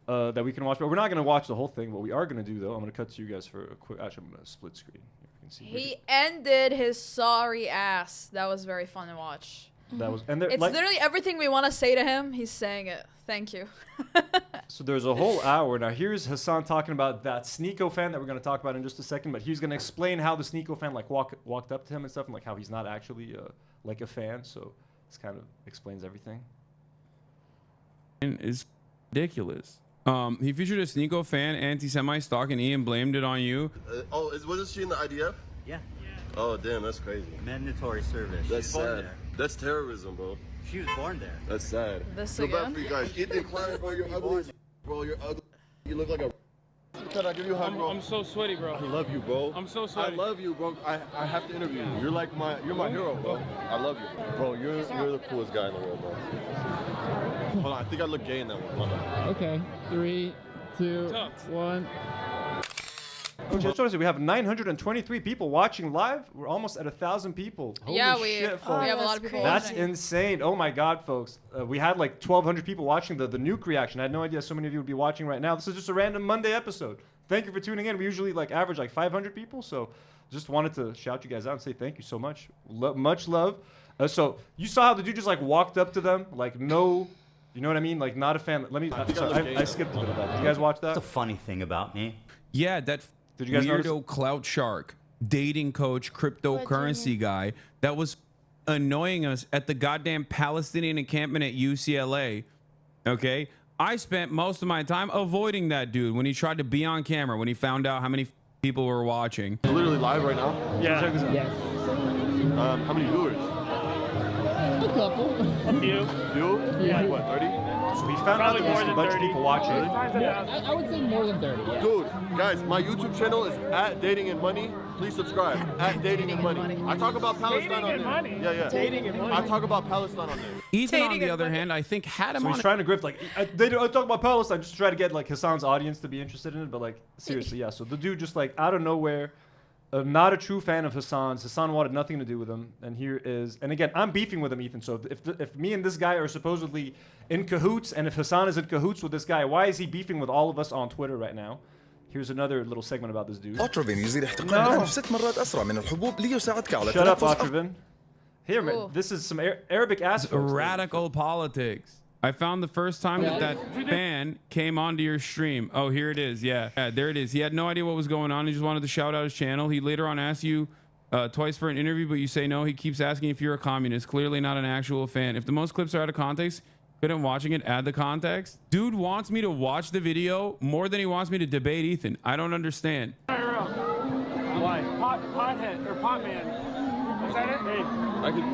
that we can watch, but we're not going to watch the whole thing. What we are going to do, though, I'm going to cut to you guys for a quick... Actually, I'm going to split screen. You can see He ended his sorry ass. That was very fun to watch. That was, It's like, literally everything we want to say to him. He's saying it. Thank you. So there's a whole hour. Now, here's Hasan talking about that Sneako Fan that we're going to talk about in just a second, but he's going to explain how the Sneako Fan like walked up to him and stuff, and like how he's not actually like a fan. So this kind of explains everything. It's ridiculous. He featured a Sneako Fan anti-Semite stalking E and blamed it on you. Wasn't she in the IDF? Yeah. Oh, damn, that's crazy. Mandatory service. That's She's born sad. there. That's terrorism, bro. She was born there. That's sad. This Feel bad again? for you guys. Ethan Klein, bro, you're ugly. Bro, you're ugly. You look like a... Can I give you a hug, bro? I'm so sweaty, bro. I love you, bro. I'm so sweaty. I love you, bro. I have to interview you. You're my hero, bro. I love you. Bro, you're the coolest guy in the world, bro. Hold on, I think I look gay in that one. Hold on. Okay, 3, 2, 1. Just notice we have 923 people watching live. We're almost at 1,000 people. Holy Yeah, we shit, folks. have a lot of people That's watching. insane. Oh my God, folks. We had like 1,200 people watching the Nuke reaction. I had no idea so many of you would be watching right now. This is just a random Monday episode. Thank you for tuning in. We usually like average like 500 people. So just wanted to shout you guys out and say thank you so much. Much love. So you saw how the dude just like walked up to them, like no, you know what I mean? Like not a fan. Let me, I skipped a bit of that. Did you guys watch that? That's a funny thing about me. Yeah, that Did you guys weirdo notice? clout shark, dating coach, cryptocurrency guy that was annoying us at the goddamn Palestinian encampment at UCLA. Okay? I spent most of my time avoiding that dude when he tried to be on camera, when he found out how many people were watching. You're literally live right now? Yeah. Check this out. Yes. How many viewers? A couple. A few. You? Yeah. What, 30? So he found out that there's a bunch of people watching. Yeah, I would say more than 30. Yeah. Dude, guys, my YouTube channel is @dating&money. Please subscribe. @dating&money. I talk about Palestine on there. Yeah. Dating and money. I talk about Palestine on there. Ethan, on the other hand, I think had him So on. he's trying to grift like I talk about Palestine just to try to get like Hasan's audience to be interested in it, but like seriously, yeah. So the dude just like out of nowhere, not a true fan of Hasan's. Hasan wanted nothing to do with him, and here is. And again, I'm beefing with him, Ethan. So if me and this guy are supposedly in cahoots, and if Hasan is in cahoots with this guy, why is he beefing with all of us on Twitter right now? Here's another little segment about this dude. أتروفين يزيد احتقان القلب 6 مرات أسرع من الحبوب ليساعدك على Shut up, تنفس Atrovin. Here, man. This is some Arabic ass. folks. Radical politics. I found the first time that fan came onto your stream. Oh, here it is. Yeah, there it is. He had no idea what was going on. He just wanted to shout out his channel. He later on asked you twice for an interview, but you say no. He keeps asking if you're a communist. Clearly not an actual fan. If the most clips are out of context, couldn't watching it add the context? Dude wants me to watch the video more than he wants me to debate Ethan. I don't understand. Why? Pothead or pot man. Is that it? Hey. I could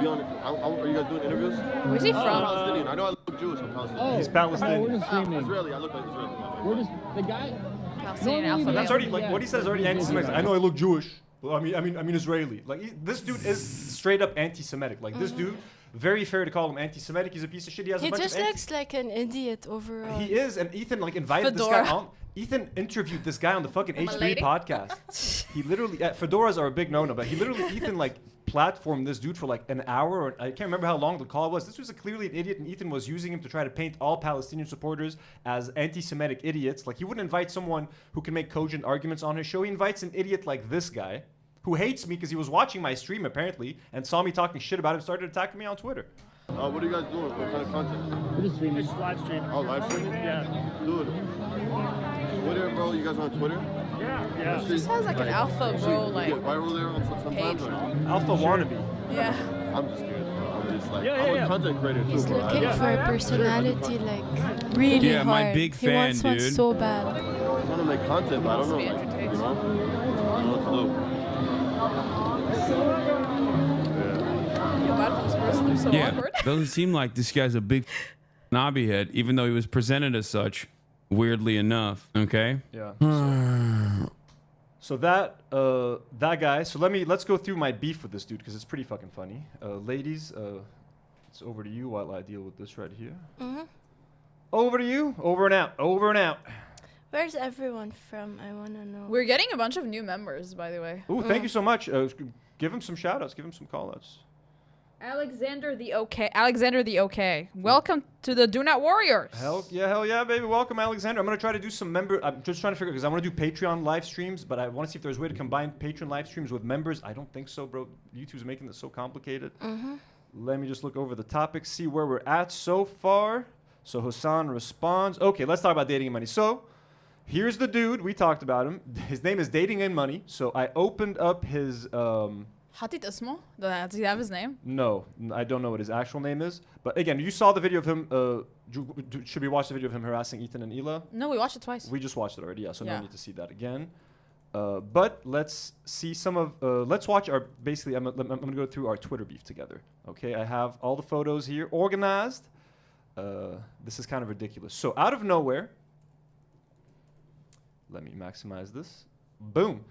be on. Are you guys doing interviews? Where's he from? I'm Palestinian. I know I look Jewish. I'm Palestinian. He's Palestinian. We're just streaming. Israeli. I look like Israeli. We're just the guy. Palestinian Normally alpha. That's already like what he says is already anti-Semitic. I know I look Jewish. Well, I mean Israeli. Like this dude is straight up anti-Semitic. Like this dude, very fair to call him anti-Semitic. He's a piece of shit. He has a He bunch just of looks like an idiot overall. He is, and Ethan like invited Fedora. this guy on. Ethan interviewed this guy on the fucking I'm a H3 lady. podcast. He literally, fedoras are a big no-no, but he literally, Ethan like platformed this dude for like an hour, or I can't remember how long the call was. This was clearly an idiot, and Ethan was using him to try to paint all Palestinian supporters as anti-Semitic idiots. Like he wouldn't invite someone who can make cogent arguments on his show. He invites an idiot like this guy, who hates me because he was watching my stream apparently, and saw me talking shit about him, started attacking me on Twitter. What are you guys doing? What kind of content? We're just streaming. Just live streaming. Oh, live streaming? Yeah. Dude. Twitter, bro. You guys on Twitter? Yeah. He sounds like an alpha bro, You like get viral there on sometimes? page. Or? Alpha wannabe. Yeah. I'm just kidding. I'm just like, Yeah, I'm yeah. a content creator too, He's bro. looking for a personality like really Yeah, hard. my big he fan, wants one dude. so bad. I want to make content, but I don't know. Must be Like, entertaining. Doesn't seem like this guy's a big knobby head, even though he was presented as such. Weirdly enough, okay. Yeah. So that guy. So let's go through my beef with this dude because it's pretty fucking funny. Ladies, it's over to you while I deal with this right here. Over to you. Over and out. Over and out. Where's everyone from? I want to know. We're getting a bunch of new members, by the way. Ooh, thank you so much. Give him some shout outs. Give him some call outs. Alexander the OK. Welcome to the Do Not Warriors. Hell yeah, baby. Welcome, Alexander. I'm going to try to do some I'm just trying to figure because I want to do Patreon live streams, but I want to see if there's a way to combine Patreon live streams with members. I don't think so, bro. YouTube's making this so complicated. Let me just look over the topics, see where we're at so far. So Hasan responds. Okay, let's talk about dating and money. So here's the dude. We talked about him. His name is Dating and Money. So I opened up his... Hatit Ismo? Does he have his name? No, I don't know what his actual name is. But again, you saw the video of him. Should we watch the video of him harassing Ethan and Ela? No, we watched it twice. We just watched it already, yeah. So no need to see that again. But let's see some of. Let's watch our. Basically, I'm gonna go through our Twitter beef together. Okay, I have all the photos here organized. This is kind of ridiculous. So out of nowhere, let me maximize this. Boom.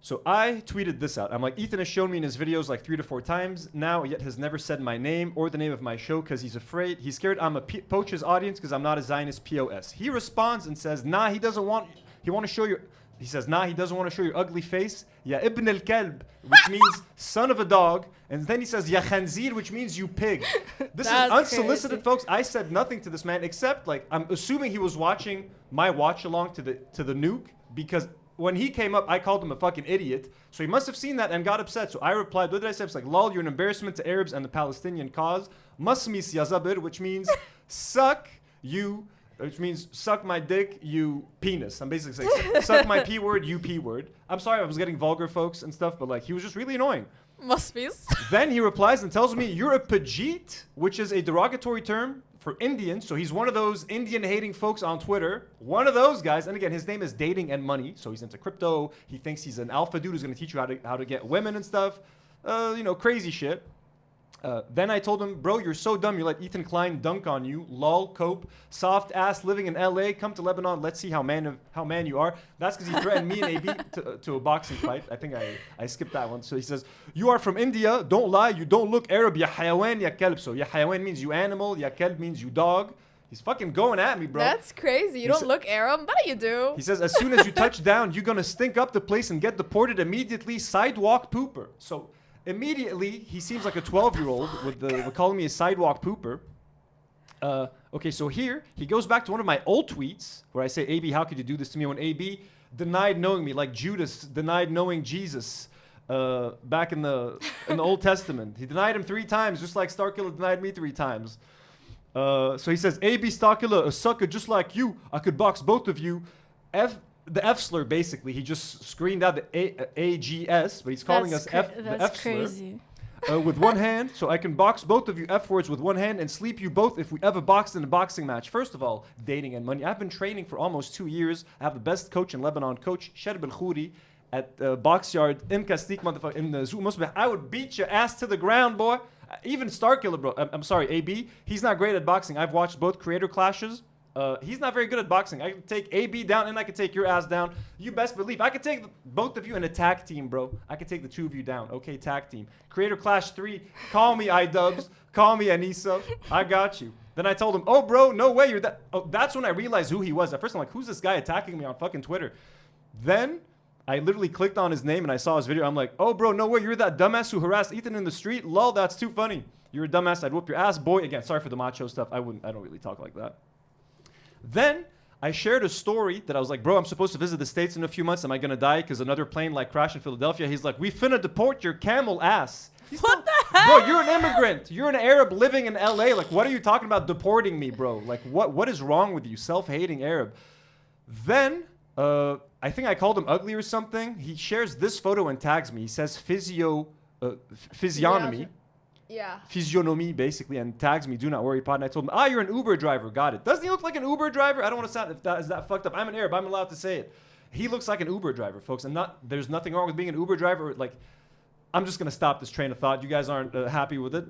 So I tweeted this out. I'm like, Ethan has shown me in his videos like 3 to 4 times now, yet has never said my name or the name of my show because he's afraid. He's scared I'm a poach his audience because I'm not a Zionist POS. He responds and says, nah, he doesn't want, he want to show your, he says, nah, he doesn't want to show your ugly face. Ya ibn al-kalb, which means son of a dog. And then he says, ya khanzir, which means you pig. This is unsolicited, crazy. Folks. I said nothing to this man except like, I'm assuming he was watching my watch along to the Nuke because when he came up, I called him a fucking idiot. So he must have seen that and got upset. So I replied, what did I say? It's like, lol, you're an embarrassment to Arabs and the Palestinian cause. Masmis ya zabir, which means suck you, which means suck my dick, you penis. I'm basically saying, suck my P word, you P word. I'm sorry, I was getting vulgar, folks, and stuff, but like, he was just really annoying. Must be. Then he replies and tells me, you're a Pajit, which is a derogatory term for Indians. So he's one of those Indian-hating folks on Twitter. One of those guys. And again, his name is Dating and Money. So he's into crypto. He thinks he's an alpha dude who's going to teach you how to get women and stuff. Crazy shit. Then I told him, bro, you're so dumb. You let Ethan Klein dunk on you. Lol, cope. Soft ass living in LA. Come to Lebanon. Let's see how man you are. That's because he threatened me and AB to a boxing fight. I think I skipped that one. So he says, you are from India. Don't lie. You don't look Arab. Ya hayawan, ya kalb. So ya hayawan means you animal. Ya kalb means you dog. He's fucking going at me, bro. That's crazy. You don't look Arab, but you do. He says, as soon as you touch down, you're going to stink up the place and get deported immediately. Sidewalk pooper. So immediately, he seems like a 12-year-old with calling me a sidewalk pooper. Okay, so here, he goes back to one of my old tweets where I say, AB, how could you do this to me? When AB denied knowing me, like Judas denied knowing Jesus back in the Old Testament. He denied him 3 times, just like Starkiller denied me 3 times. So he says, AB Starkiller, a sucker just like you. I could box both of you. The F slur, basically. He just screened out the AGS, but he's calling us the F slur. With one hand, so I can box both of you F words with one hand and sleep you both if we ever boxed in a boxing match. First of all, Dating and Money. I've been training for almost 2 years. I have the best coach in Lebanon, Coach Sherb al-Khouri, at Box Yard in Kastik, motherfucker, in the Zoo Musbih. I would beat your ass to the ground, boy. Even Starkiller, bro. I'm sorry, AB. He's not great at boxing. I've watched both creator clashes. He's not very good at boxing. I can take AB down and I can take your ass down. You best believe I could take both of you in a tag team, bro. I could take the 2 of you down. Okay, tag team. Creator Clash 3. Call me iDubbbz. Call me Anissa. I got you. Then I told him, oh, bro, no way you're that. Oh, that's when I realized who he was. At first, I'm like, who's this guy attacking me on fucking Twitter? Then I literally clicked on his name and I saw his video. I'm like, oh, bro, no way. You're that dumbass who harassed Ethan in the street. Lol, that's too funny. You're a dumbass. I'd whoop your ass, boy. Again, sorry for the macho stuff. I don't really talk like that. Then I shared a story that I was like, bro, I'm supposed to visit the States in a few months. Am I going to die because another plane like crashed in Philadelphia? He's like, we finna deport your camel ass. What the hell? Bro, you're an immigrant. You're an Arab living in LA. Like, what are you talking about deporting me, bro? Like, what is wrong with you? Self-hating Arab. Then I think I called him ugly or something. He shares this photo and tags me. He says physiognomy. Yeah. Physiognomy, basically, and tags me, do not worry, pod. And I told him, you're an Uber driver. Got it. Doesn't he look like an Uber driver? I don't want to sound, is that fucked up? I'm an Arab. I'm allowed to say it. He looks like an Uber driver, folks, and there's nothing wrong with being an Uber driver. Like, I'm just gonna stop this train of thought. You guys aren't happy with it.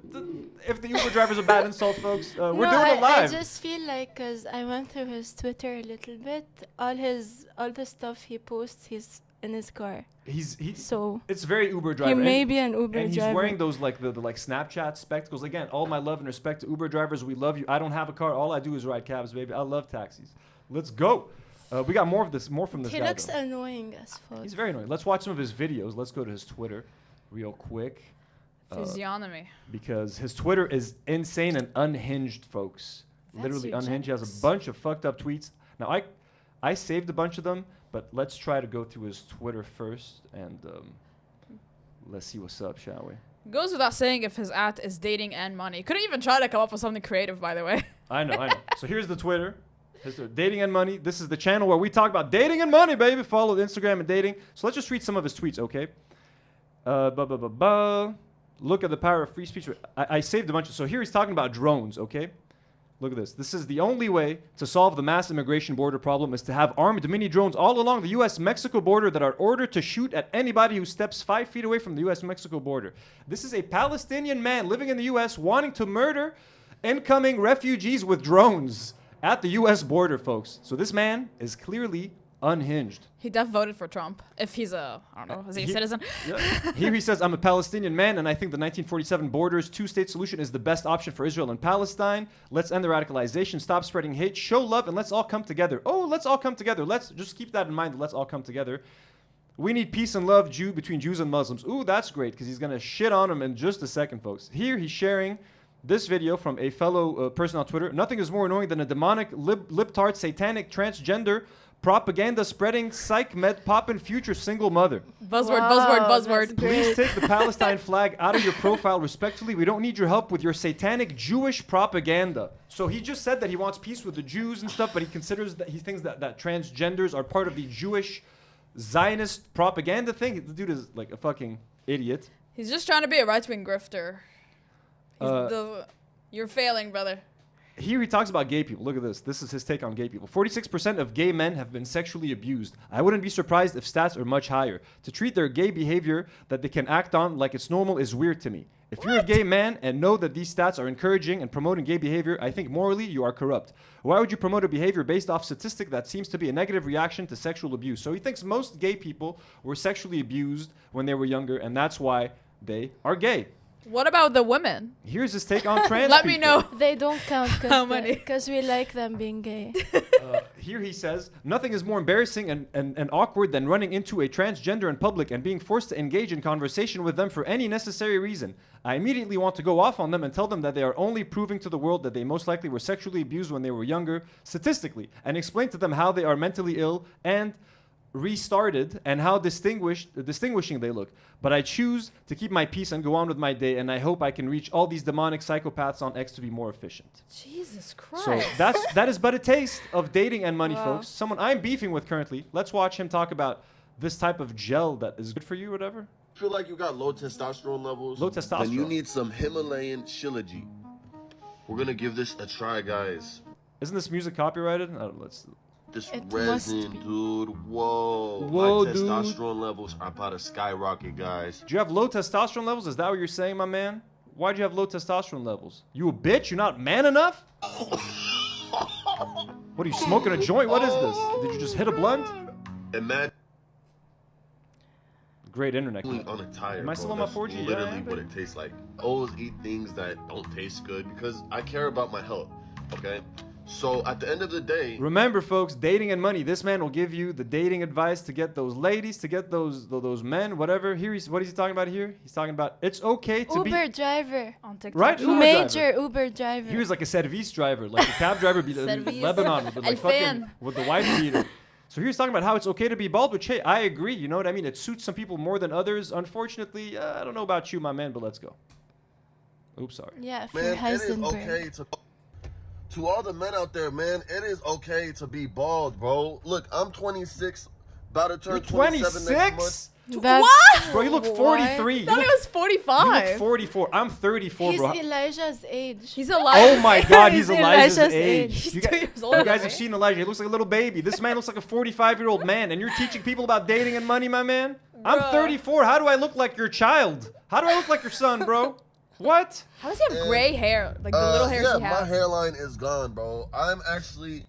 If the Uber driver's a bad insult, folks, we're doing it live. I just feel like, cause I went through his Twitter a little bit. All the stuff he posts, he's in his car. So it's very Uber driver. He may be an Uber driver. And he's wearing those like the like Snapchat spectacles. Again, all my love and respect to Uber drivers. We love you. I don't have a car. All I do is ride cabs, baby. I love taxis. Let's go. We got more from this guy. He looks annoying as fuck. He's very annoying. Let's watch some of his videos. Let's go to his Twitter real quick. Physiognomy. Because his Twitter is insane and unhinged, folks. Literally unhinged. He has a bunch of fucked up tweets. Now, I saved a bunch of them, but let's try to go through his Twitter first, and let's see what's up, shall we? Goes without saying if his is dating and money. Couldn't even try to come up with something creative, by the way. I know. So here's the Twitter. Dating and money. This is the channel where we talk about dating and money, baby. Follow Instagram and dating. So let's just read some of his tweets, okay? Look at the power of free speech. I saved a bunch of. So here he's talking about drones, okay? Look at this. This is the only way to solve the mass immigration border problem is to have armed mini drones all along the U.S.-Mexico border that are ordered to shoot at anybody who steps 5 feet away from the U.S.-Mexico border. This is a Palestinian man living in the U.S. wanting to murder incoming refugees with drones at the U.S. border, folks. So this man is clearly unhinged. He voted for Trump. If he's I don't know, is he a citizen? Yeah. Here he says, I'm a Palestinian man, and I think the 1947 borders two-state solution is the best option for Israel and Palestine. Let's end the radicalization, stop spreading hate, show love, and let's all come together. Oh, let's all come together. Let's just keep that in mind. Let's all come together. We need peace and love between Jews and Muslims. Ooh, that's great, because he's going to shit on them in just a second, folks. Here he's sharing this video from a fellow person on Twitter. Nothing is more annoying than a demonic, libtard, satanic, transgender, propaganda spreading, psych med poppin' future single mother. Buzzword. Please take the Palestine flag out of your profile respectfully. We don't need your help with your satanic Jewish propaganda. So he just said that he wants peace with the Jews and stuff, but he thinks that transgenders are part of the Jewish Zionist propaganda thing. The dude is like a fucking idiot. He's just trying to be a right-wing grifter. You're failing, brother. Here he talks about gay people. Look at this. This is his take on gay people. 46% of gay men have been sexually abused. I wouldn't be surprised if stats are much higher. To treat their gay behavior that they can act on like it's normal is weird to me. If you're a gay man and know that these stats are encouraging and promoting gay behavior, I think morally you are corrupt. Why would you promote a behavior based off statistic that seems to be a negative reaction to sexual abuse? So he thinks most gay people were sexually abused when they were younger, and that's why they are gay. What about the women? Here's his take on trans Let people. me know. They don't count because we like them being gay. Here he says, nothing is more embarrassing and awkward than running into a transgender in public and being forced to engage in conversation with them for any necessary reason. I immediately want to go off on them and tell them that they are only proving to the world that they most likely were sexually abused when they were younger, statistically, and explain to them how they are mentally ill and restarted and how distinguishing they look. But I choose to keep my peace and go on with my day, and I hope I can reach all these demonic psychopaths on X to be more efficient. Jesus Christ. So that is but a taste of dating and money, folks. Someone I'm beefing with currently. Let's watch him talk about this type of gel that is good for you, whatever. Feel like you got low testosterone levels? Low testosterone. Then you need some Himalayan Shilajit. We're gonna give this a try, guys. Isn't this music copyrighted? Let's. This resin, dude. Whoa. My testosterone levels are about to skyrocket, guys. Do you have low testosterone levels? Is that what you're saying, my man? Why'd you have low testosterone levels? You a bitch? You're not man enough? What are you smoking a joint? What is this? Did you just hit a blunt? Imagine. Great internet. On a tire. Am I still on my 4G? Literally what it tastes like. I always eat things that don't taste good because I care about my health. Okay. So at the end of the day, remember, folks, dating and money. This man will give you the dating advice to get those ladies, to get those men, whatever. Here what is he talking about here? He's talking about it's okay to be Uber driver on TikTok. Right? Major Uber driver. He was like a service driver, like a cab driver in Lebanon with like fucking with the wife beater. So he's talking about how it's okay to be bald, which hey, I agree. You know what I mean? It suits some people more than others. Unfortunately, I don't know about you, my man, but let's go. Oops, sorry. Yeah, for man, Heisenberg. It is okay to all the men out there, man, it is okay to be bald, bro. Look, I'm 26, about to turn 27 next month. What? Bro, you look 43. I thought he was 45. You look 44. I'm 34, He's bro. Elijah's age. He's Elijah. Oh my God, he's Elijah's age. He's You 2 guys, years old. you guys have seen Elijah. He looks like a little baby. This man looks like a 45-year-old man, and you're teaching people about dating and money, my man? I'm 34. How do I look like your child? How do I look like your son, bro? What? How does he have gray hair? Like the little hairs yeah, he has. my hairline is gone, bro. I'm actually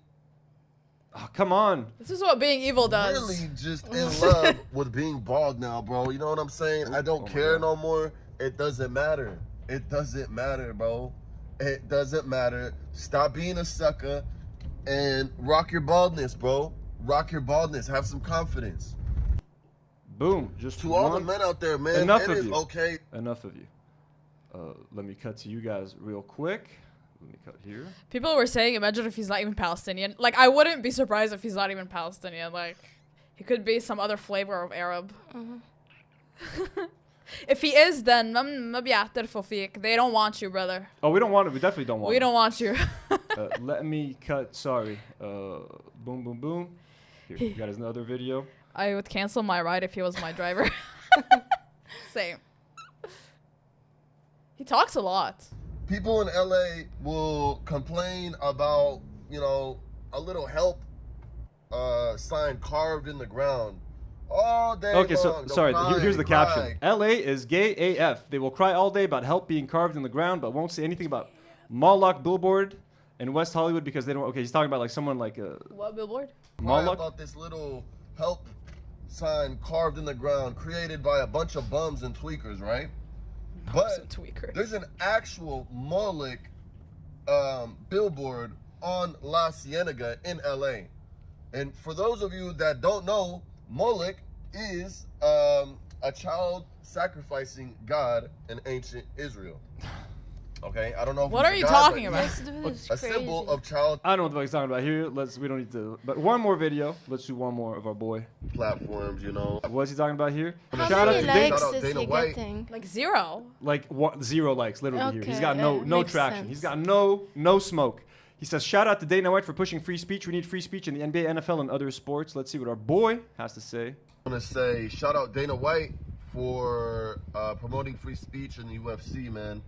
Oh, come on. This is what being evil does. really just in love with being bald now, bro. You know what I'm saying? I don't care no more. It doesn't matter. It doesn't matter, bro. It doesn't matter. Stop being a sucker and rock your baldness, bro. Rock your baldness. Have some confidence. Boom. Just To all the men out there, man, Enough it of is you. okay. Enough of you. Let me cut to you guys real quick. Let me cut here. People were saying, imagine if he's not even Palestinian. Like, I wouldn't be surprised if he's not even Palestinian. Like, he could be some other flavor of Arab. If he is, then they don't want you, brother. Oh, we don't want it. We definitely don't want it. We don't want you. Let me cut. Sorry. Boom, boom, boom. Here, you got another video. I would cancel my ride if he was my driver. Same. He talks a lot. People in LA will complain about, you know, a little help sign carved in the ground all day Okay, so long. They'll sorry. cry, Here's the cry. caption. LA is gay AF. They will cry all day about help being carved in the ground, but won't say anything about Moloch billboard in West Hollywood because they don't. Okay, he's talking about like someone like What billboard? Cry Moloch. about this little help sign carved in the ground created by a bunch of bums and tweakers, right? But there's an actual Moloch billboard on La Cienega in LA. And for those of you that don't know, Moloch is a child sacrificing god in ancient Israel. Okay, I don't know. If What he's are a you god, talking but about? he's a symbol of child I don't know what the fuck he's talking about here. We don't need to. But one more video. Let's do one more of our boy. platforms, you know. What's he talking about here? How Shout out many to Dana. likes Shout out is Dana he White. getting? Like 0. Like 0 likes literally here. He's Okay, got no makes traction. sense. He's got no smoke. He says, shout out to Dana White for pushing free speech. We need free speech in the NBA, NFL, and other sports. Let's see what our boy has to say. I want to say shout out Dana White for promoting free speech in the UFC, man.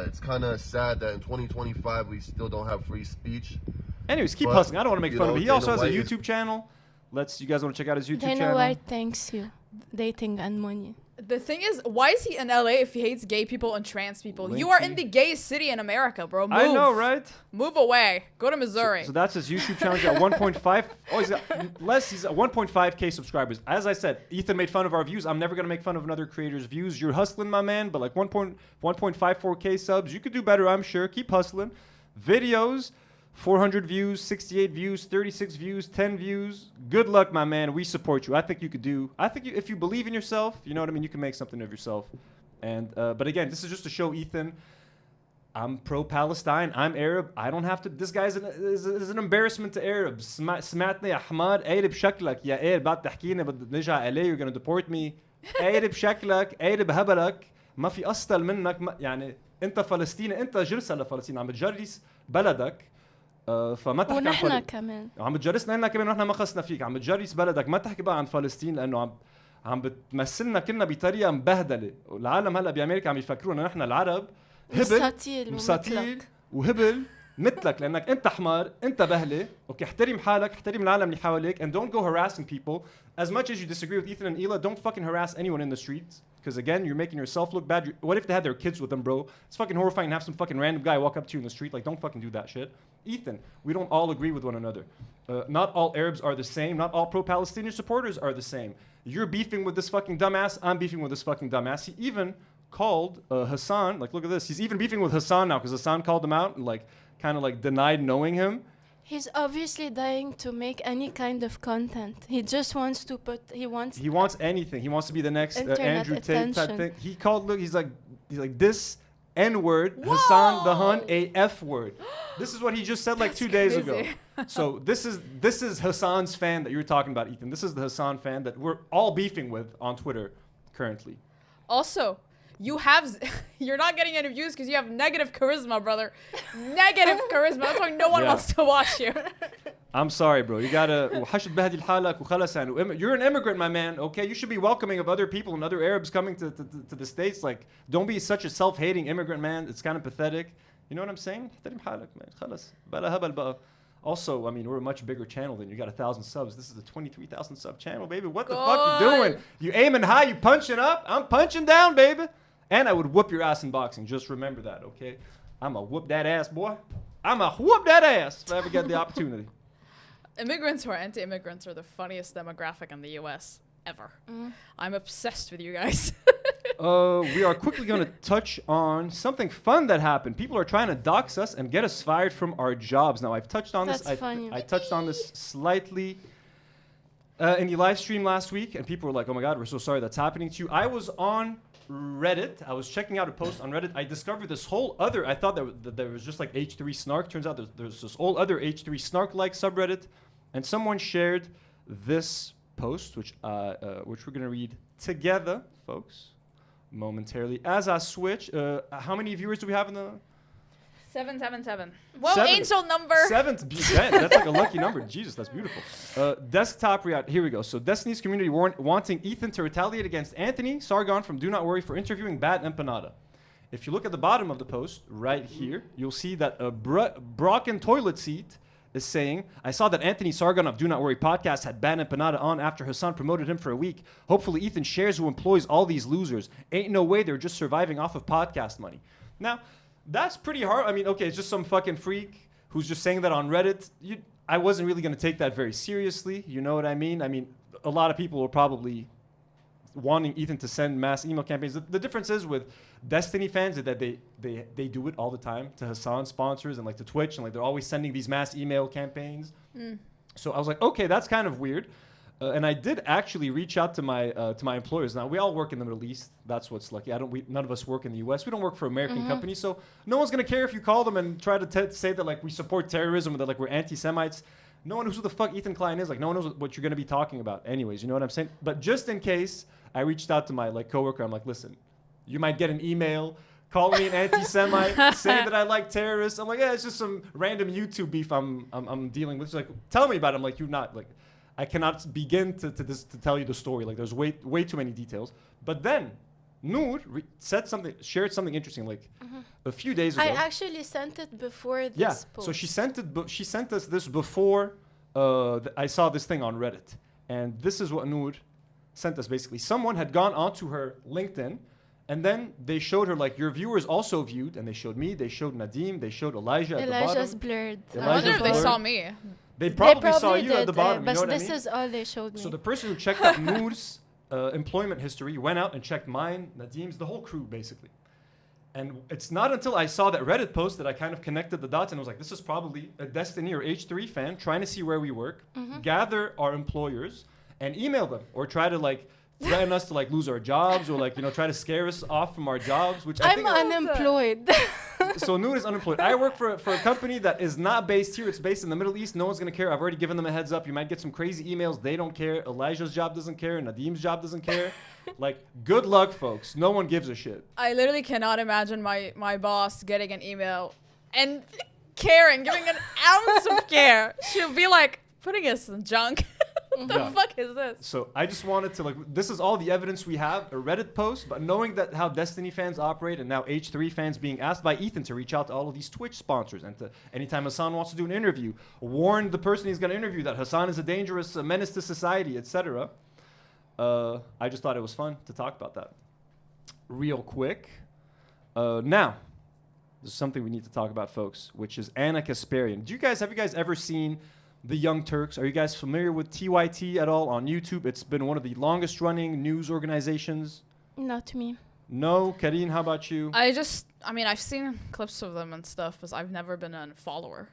It's kind of sad that in 2025 we still don't have free speech. Anyways, keep But, hustling. I don't want to make you fun of know, him. He Dana also has a White is- YouTube channel. You guys want to check out his YouTube Dana channel? White thanks you. Dating and money. The thing is, why is he in LA if he hates gay people and trans people? You are in the gayest city in America, bro. Move. I know, right? Move away. Go to Missouri. So that's his YouTube channel. He's got 1.5. Oh, he's got less. He's at 1.5K subscribers. As I said, Ethan made fun of our views. I'm never gonna make fun of another creator's views. You're hustling, my man. But like 1.54K subs, you could do better. I'm sure. Keep hustling. Videos. 400 views, 68 views, 36 views, 10 views. Good luck, my man. We support you. I think you could do. If you believe in yourself, you know what I mean. You can make something of yourself. And but again, this is just to show Ethan. I'm pro-Palestine. I'm Arab. I don't have to. This guy is an embarrassment to Arabs. سمعتني يا حمار قارب شكلك يا قارب بعد تحكينا بدنا نرجع عليه. You're gonna deport me. قارب شكلك قارب هبلك ما في أسطل منك يعني أنت فلسطيني أنت جرسة لفلسطين عم بتجرس بلدك. فما تحكي ونحن كمان عم بتجرسنا لنا كمان ونحن ما خصنا فيك عم بتجرس بلدك ما تحكي بقى عن فلسطين لانه عم بتمثلنا كلنا بطريقه مبهدله والعالم هلا بامريكا عم يفكرونا نحن العرب هبل مساتيل وهبل مثلك لانك انت حمار انت بهله اوكي احترم حالك احترم العالم اللي حواليك and don't go harassing people as much as you disagree with Ethan and Ela don't fucking harass anyone in the streets because again you're making yourself look bad. What if they had their kids with them, bro? It's fucking horrifying to have some fucking random guy walk up to you in the street. Like, don't fucking do that shit. Ethan, we don't all agree with one another. Not all Arabs are the same. Not all pro-Palestinian supporters are the same. You're beefing with this fucking dumbass. I'm beefing with this fucking dumbass. He even called Hasan. Like, look at this. He's even beefing with Hasan now because Hasan called him out and like kind of like denied knowing him. He's obviously dying to make any kind of content. He just wants to put. He wants anything. He wants to be the next Andrew Tate attention. type thing. He called. Look, he's like this N-word, Hasan the Hun, a F-word. This is what he just said like 2 days ago. So this is Hasan's fan that you're talking about, Ethan. This is the Hasan fan that we're all beefing with on Twitter currently. Also, you're not getting any views because you have negative charisma, brother. Negative charisma. That's why no one wants to watch you. I'm sorry, bro. You gotta. You're an immigrant, my man. Okay, you should be welcoming of other people and other Arabs coming to the States. Like, don't be such a self-hating immigrant, man. It's kind of pathetic. You know what I'm saying? Also, I mean, we're a much bigger channel than you. Got 1,000 subs. This is a 23,000 sub channel, baby. What the fuck you doing? You aiming high, you punching up. I'm punching down, baby. And I would whoop your ass in boxing. Just remember that, okay? I'ma whoop that ass, boy. I'ma whoop that ass if I ever get the opportunity. Immigrants who are anti-immigrants are the funniest demographic in the U.S. ever. I'm obsessed with you guys. We are quickly going to touch on something fun that happened. People are trying to dox us and get us fired from our jobs. Now, I've touched on this. I touched on this slightly in the live stream last week, and people were like, oh my God, we're so sorry that's happening to you. I was on Reddit. I was checking out a post on Reddit. I discovered this whole other, I thought that there was just like H3 Snark. Turns out there's this whole other H3 Snark-like subreddit, and someone shared this post, which we're going to read together, folks, momentarily. As I switch, how many viewers do we have in the... 777. Whoa, angel number. 7. That's like a lucky number. Jesus, that's beautiful. Desktop react. Here we go. So Destiny's community wanting Ethan to retaliate against Anthony Sargon from Do Not Worry for interviewing Bad Empanada. If you look at the bottom of the post right here, you'll see that a Brocken toilet seat is saying, I saw that Anthony Sargon of Do Not Worry podcast had Bad Empanada on after Hasan promoted him for a week. Hopefully Ethan shares who employs all these losers. Ain't no way they're just surviving off of podcast money. Now, that's pretty hard. I mean, okay, it's just some fucking freak who's just saying that on Reddit. I wasn't really going to take that very seriously. You know what I mean? I mean, a lot of people were probably wanting Ethan to send mass email campaigns. The difference is with Destiny fans is that they do it all the time to Hasan sponsors and like to Twitch, and like they're always sending these mass email campaigns. So I was like, okay, that's kind of weird. And I did actually reach out to my employers. Now, we all work in the Middle East. That's what's lucky. None of us work in the U.S. We don't work for American companies, so no one's gonna care if you call them and try to say that like we support terrorism or that like we're anti-Semites. No one knows who the fuck Ethan Klein is. Like, no one knows what you're gonna be talking about. Anyways, you know what I'm saying? But just in case, I reached out to my like coworker. I'm like, listen, you might get an email calling me an anti-Semite, saying that I like terrorists. I'm like, yeah, it's just some random YouTube beef I'm dealing with. She's like, tell me about it. I'm like, you're not like. I cannot begin to tell you the story. Like, there's way too many details. But then, Nour shared something interesting. Like a few days ago. I actually sent it before this post. So she sent us this before I saw this thing on Reddit, and this is what Nour sent us. Basically, someone had gone onto her LinkedIn, and then they showed her like your viewers also viewed, and they showed me, they showed Nadim, they showed Elijah. Elijah's blurred. I wonder if they saw me. They probably saw you at the bottom. But you know what this I mean? is all they showed me. So the person who checked out Nour's employment history went out and checked mine, Nadim's, the whole crew basically. And it's not until I saw that Reddit post that I kind of connected the dots and was like, this is probably a Destiny or H3 fan trying to see where we work, gather our employers, and email them or try to like threaten us to like lose our jobs or like, you know, try to scare us off from our jobs, which I think unemployed. So Nour is unemployed. I work for a company that is not based here. It's based in the Middle East. No one's going to care. I've already given them a heads up. You might get some crazy emails. They don't care. Elijah's job doesn't care. Nadim's job doesn't care. Like, good luck, folks. No one gives a shit. I literally cannot imagine my boss getting an email and caring, giving an ounce of care. She'll be like, putting us in junk. What the fuck is this? So I just wanted to like, this is all the evidence we have, a Reddit post, but knowing that how Destiny fans operate and now H3 fans being asked by Ethan to reach out to all of these Twitch sponsors and to anytime Hasan wants to do an interview, warn the person he's going to interview that Hasan is a dangerous menace to society, etc. I just thought it was fun to talk about that. Real quick. Now, there's something we need to talk about, folks, which is Anna Kasparian. Have you guys ever seen The Young Turks? Are you guys familiar with TYT at all on YouTube? It's been one of the longest running news organizations. Not me. No? Karine, how about you? I mean, I've seen clips of them and stuff, but I've never been a follower.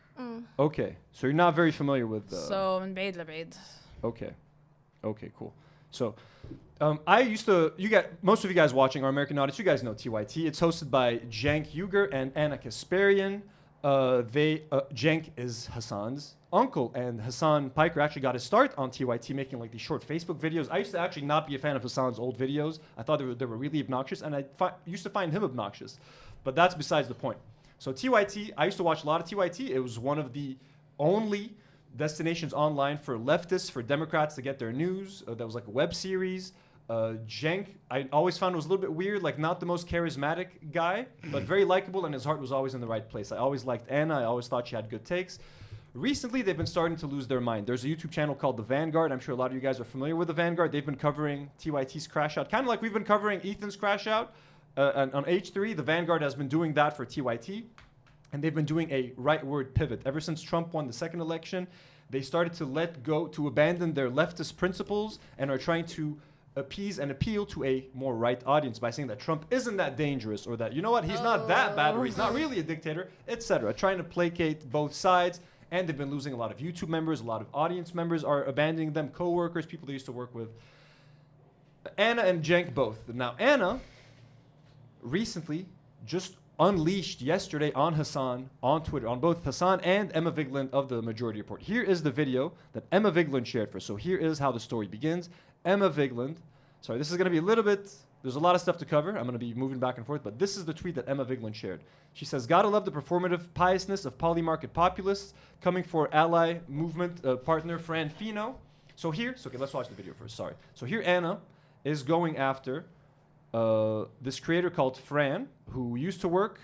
Okay. So you're not very familiar with... So, in Beid Labeid. Okay. Okay, cool. So, most of you guys watching our American audience, you guys know TYT. It's hosted by Cenk Uygur and Anna Kasparian. Cenk is Hasan's uncle, and Hasan Piker actually got his start on TYT making like these short Facebook videos. I used to actually not be a fan of Hasan's old videos. I thought they were really obnoxious, and I used to find him obnoxious. But that's besides the point. So TYT, I used to watch a lot of TYT. It was one of the only destinations online for leftists, for Democrats to get their news. That was like a web series. Cenk, I always found was a little bit weird, like not the most charismatic guy, but very likable, and his heart was always in the right place. I always liked Anna. I always thought she had good takes. Recently, they've been starting to lose their mind. There's a YouTube channel called The Vanguard. I'm sure a lot of you guys are familiar with The Vanguard. They've been covering TYT's crash out, kind of like we've been covering Ethan's crash out on H3. The Vanguard has been doing that for TYT, and they've been doing a rightward pivot. Ever since Trump won the second election, they started to let go, to abandon their leftist principles, and are trying to appease and appeal to a more right audience by saying that Trump isn't that dangerous, or that, you know what, he's not that bad, or he's not really a dictator, etc. Trying to placate both sides. And they've been losing a lot of YouTube members, a lot of audience members are abandoning them, co-workers, people they used to work with. Anna and Cenk both. Now, Anna recently just unleashed yesterday on Hasan, on Twitter, on both Hasan and Emma Vigeland of the Majority Report. Here is the video that Emma Vigeland shared for us. So here is how the story begins. Emma Vigeland, sorry, this is going to be a little bit, there's a lot of stuff to cover. I'm going to be moving back and forth, but this is the tweet that Emma Vigeland shared. She says, "Gotta love the performative piousness of polymarket populists coming for ally movement partner Fran Fino." So here, okay, let's watch the video first, sorry. So here Anna is going after this creator called Fran, who used to work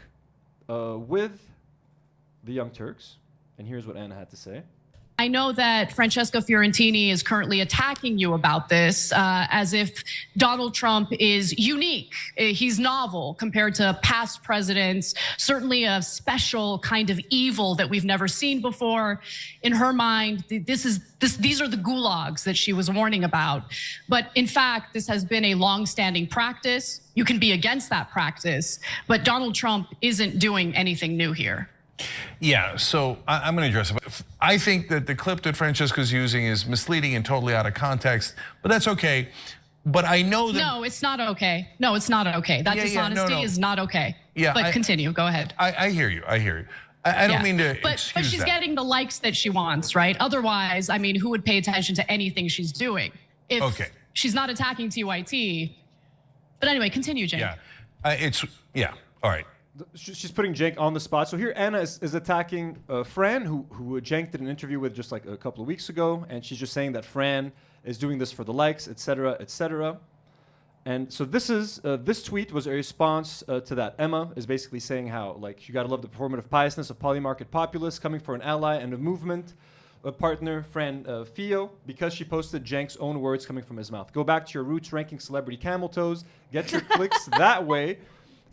with the Young Turks. And here's what Anna had to say. I know that Francesca Fiorentini is currently attacking you about this as if Donald Trump is unique. He's novel compared to past presidents, certainly a special kind of evil that we've never seen before. In her mind, these are the gulags that she was warning about. But in fact, this has been a long-standing practice. You can be against that practice, but Donald Trump isn't doing anything new here. Yeah, so I'm going to address it. I think that the clip that Francesca's using is misleading and totally out of context, but that's okay. But I know that— No, it's not okay. No, it's not okay. That dishonesty is not okay. Yeah, but continue. Go ahead. I hear you. I hear you. I don't mean to but excuse she's that. getting the likes that she wants, right? Otherwise, I mean, who would pay attention to anything she's doing if she's not attacking TYT? But anyway, continue, Jake. Yeah, all right. She's putting Cenk on the spot. So here Anna is attacking Fran, who Cenk did an interview with just like a couple of weeks ago, and she's just saying that Fran is doing this for the likes, etc., etc. And so this tweet was a response to that. Emma is basically saying how, like, you gotta love the performative piousness of polymarket populists coming for an ally and a movement, a partner, Fran Fio, because she posted Cenk's own words coming from his mouth. Go back to your roots, ranking celebrity camel toes, get your clicks that way,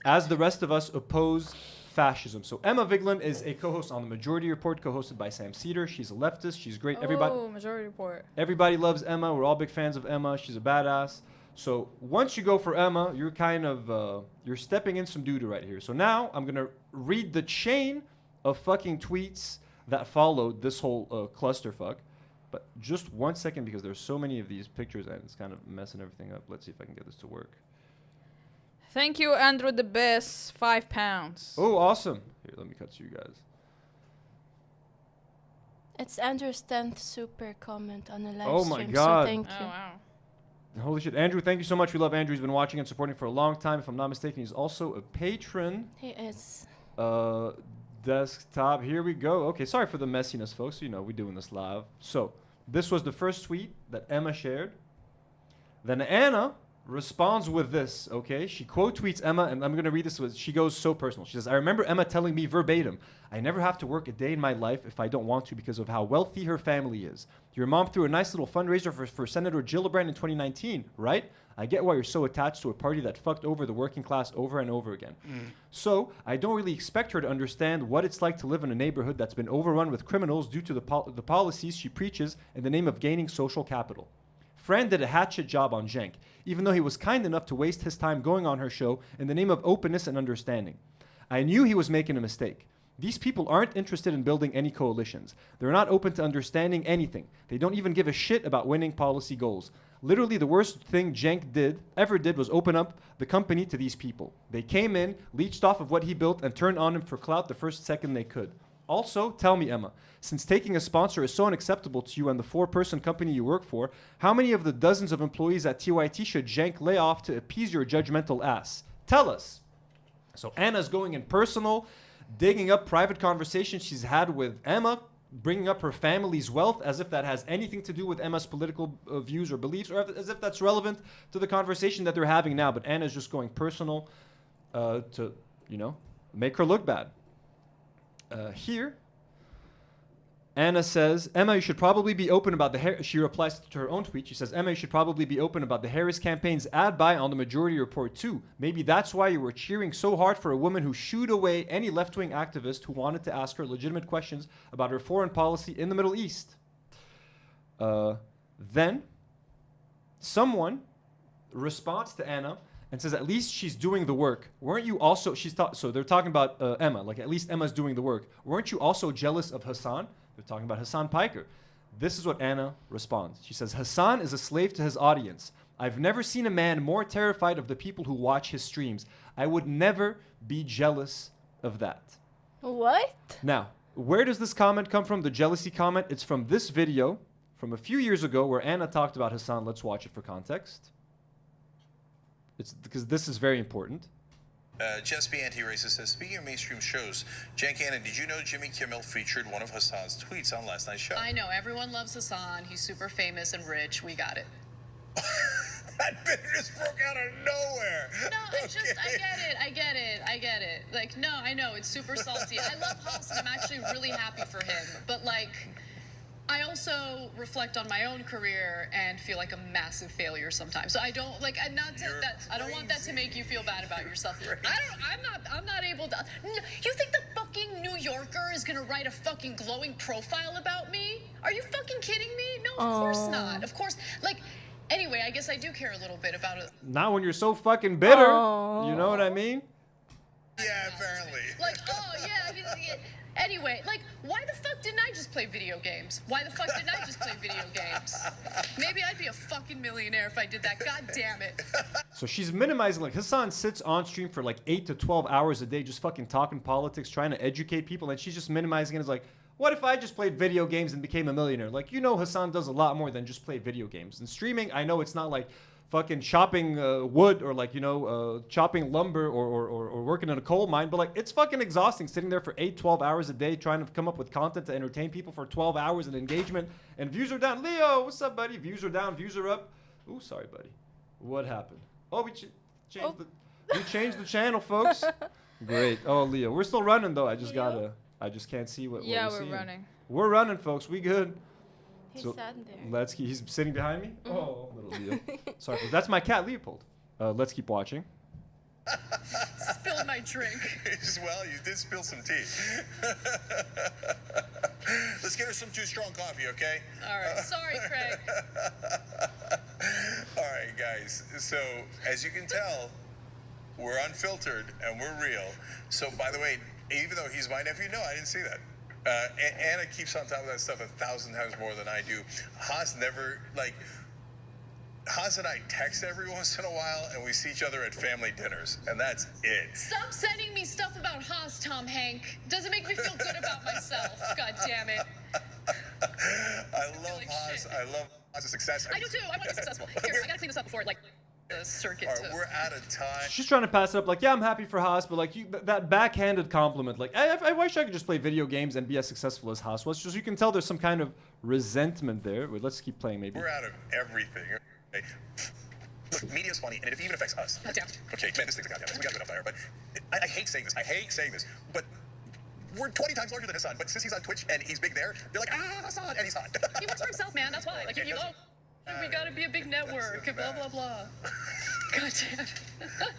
as the rest of us oppose fascism. So Emma Vigeland is a co-host on the Majority Report, co-hosted by Sam Cedar. She's a leftist. She's great. Majority Report. Everybody loves Emma. We're all big fans of Emma. She's a badass. So once you go for Emma, you're kind of you're stepping in some doo-doo right here. So now I'm gonna read the chain of fucking tweets that followed this whole clusterfuck. But just 1 second, because there's so many of these pictures and it's kind of messing everything up. Let's see if I can get this to work. Thank you, Andrew the Best. £5. Oh, awesome. Here, let me cut to you guys. It's Andrew's 10th super comment on the live Oh stream, my God. so thank you. Wow. Holy shit. Andrew, thank you so much. We love Andrew. He's been watching and supporting for a long time. If I'm not mistaken, he's also a patron. He is. Desktop. Here we go. Okay, sorry for the messiness, folks. You know, we're doing this live. So, this was the first tweet that Emma shared. Then Anna responds with this, okay? She quote tweets Emma, and I'm going to read this. She goes so personal. She says, "I remember Emma telling me verbatim, I never have to work a day in my life if I don't want to because of how wealthy her family is. Your mom threw a nice little fundraiser for Senator Gillibrand in 2019, right? I get why you're so attached to a party that fucked over the working class over and over again. So I don't really expect her to understand what it's like to live in a neighborhood that's been overrun with criminals due to the policies she preaches in the name of gaining social capital. Fran did a hatchet job on Cenk, even though he was kind enough to waste his time going on her show in the name of openness and understanding. I knew he was making a mistake. These people aren't interested in building any coalitions. They're not open to understanding anything. They don't even give a shit about winning policy goals. Literally, the worst thing Cenk ever did was open up the company to these people. They came in, leached off of what he built, and turned on him for clout the first second they could. Also, tell me, Emma, since taking a sponsor is so unacceptable to you and the 4-person company you work for, how many of the dozens of employees at TYT should Cenk lay off to appease your judgmental ass? Tell us." So Anna's going in personal, digging up private conversations she's had with Emma, bringing up her family's wealth as if that has anything to do with Emma's political views or beliefs, or as if that's relevant to the conversation that they're having now. But Anna's just going personal to, you know, make her look bad. Here, Anna says, Emma, you should probably be open about the she replies to her own tweet. She says, Emma, you should probably be open about the Harris campaign's ad buy on the Majority Report too. Maybe that's why you were cheering so hard for a woman who shooed away any left-wing activist who wanted to ask her legitimate questions about her foreign policy in the Middle East. Then, someone responds to Anna and says, at least she's doing the work. Weren't you also, so they're talking about Emma, like at least Emma's doing the work. Weren't you also jealous of Hasan? They're talking about Hasan Piker. This is what Anna responds. She says, Hasan is a slave to his audience. I've never seen a man more terrified of the people who watch his streams. I would never be jealous of that. What? Now, where does this comment come from, the jealousy comment? It's from this video from a few years ago where Anna talked about Hasan. Let's watch it for context. It's because this is very important. Jess B. Anti-Racist says, speaking of mainstream shows, Jen Cannon, did you know Jimmy Kimmel featured one of Hasan's tweets on last night's show? I know. Everyone loves Hasan. He's super famous and rich. We got it. That bitterness broke out of nowhere. No, it's just, I get it. Like, no, I know. It's super salty. I love Hasan. I'm actually really happy for him. But, like, I also reflect on my own career and feel like a massive failure sometimes. So I don't like. I'm not. I don't want that to make you feel bad about yourself. I'm not able to. You think the fucking New Yorker is gonna write a fucking glowing profile about me? Are you fucking kidding me? No, of course not. Of course. Like. Anyway, I guess I do care a little bit about it. Not when you're so fucking bitter. You know what I mean? Yeah, apparently. Like, oh yeah. Anyway, like, why the fuck didn't I just play video games? Why the fuck didn't I just play video games? Maybe I'd be a fucking millionaire if I did that. God damn it. So she's minimizing, like, Hasan sits on stream for like 8 to 12 hours a day just fucking talking politics, trying to educate people, and she's just minimizing it as like, what if I just played video games and became a millionaire? Like, you know, Hasan does a lot more than just play video games. And streaming, I know it's not like fucking chopping wood or like, you know, chopping lumber or working in a coal mine, but like it's fucking exhausting sitting there for 8-12 hours a day trying to come up with content to entertain people for 12 hours and engagement, and views are down. Leo, what's up, buddy? Views are down, views are up. Ooh, sorry, buddy. What happened? Oh, we changed the channel, folks. Great. Oh, Leo, we're still running though. I just can't see what yeah, we're we're seeing. running. We're running, folks. We good. He's So sat there. he's sitting behind me. Oh, little Leo. Sorry, that's my cat Leopold. Let's keep watching. Spilled my drink. Well, you did spill some tea. Let's get her some too strong coffee, okay? All right. Sorry, Craig. All right, guys. So, as you can tell, we're unfiltered and we're real. So, by the way, even though he's my nephew, no, I didn't see that. Anna keeps on top of that stuff 1,000 times more than I do. Haas never, like, Haas and I text every once in a while, and we see each other at family dinners, and that's it. Stop sending me stuff about Haas, Tom Hank. Doesn't make me feel good about myself. God damn it. I love Haas. I love Haas' success. I do too. I want to be successful. Here, I gotta clean this up before, like, the circuit. All right, we're out of time. She's trying to pass it up like, yeah, I'm happy for Haas, but like that backhanded compliment, like, I wish I could just play video games and be as successful as Haas was. Just you can tell there's some kind of resentment there. Wait, let's keep playing maybe. We're out of everything. Okay? Look, media's funny, and it even affects us. Goddamn. Okay, man, this thing's a goddamn. We gotta get up there, but I hate saying this. I hate saying this, but we're 20 times larger than Hasan. But since he's on Twitch and he's big there, they're like, Hasan, and he's hot. He works for himself, man. That's why. Like, if you go, we gotta be a big network, and blah, blah, blah. God damn.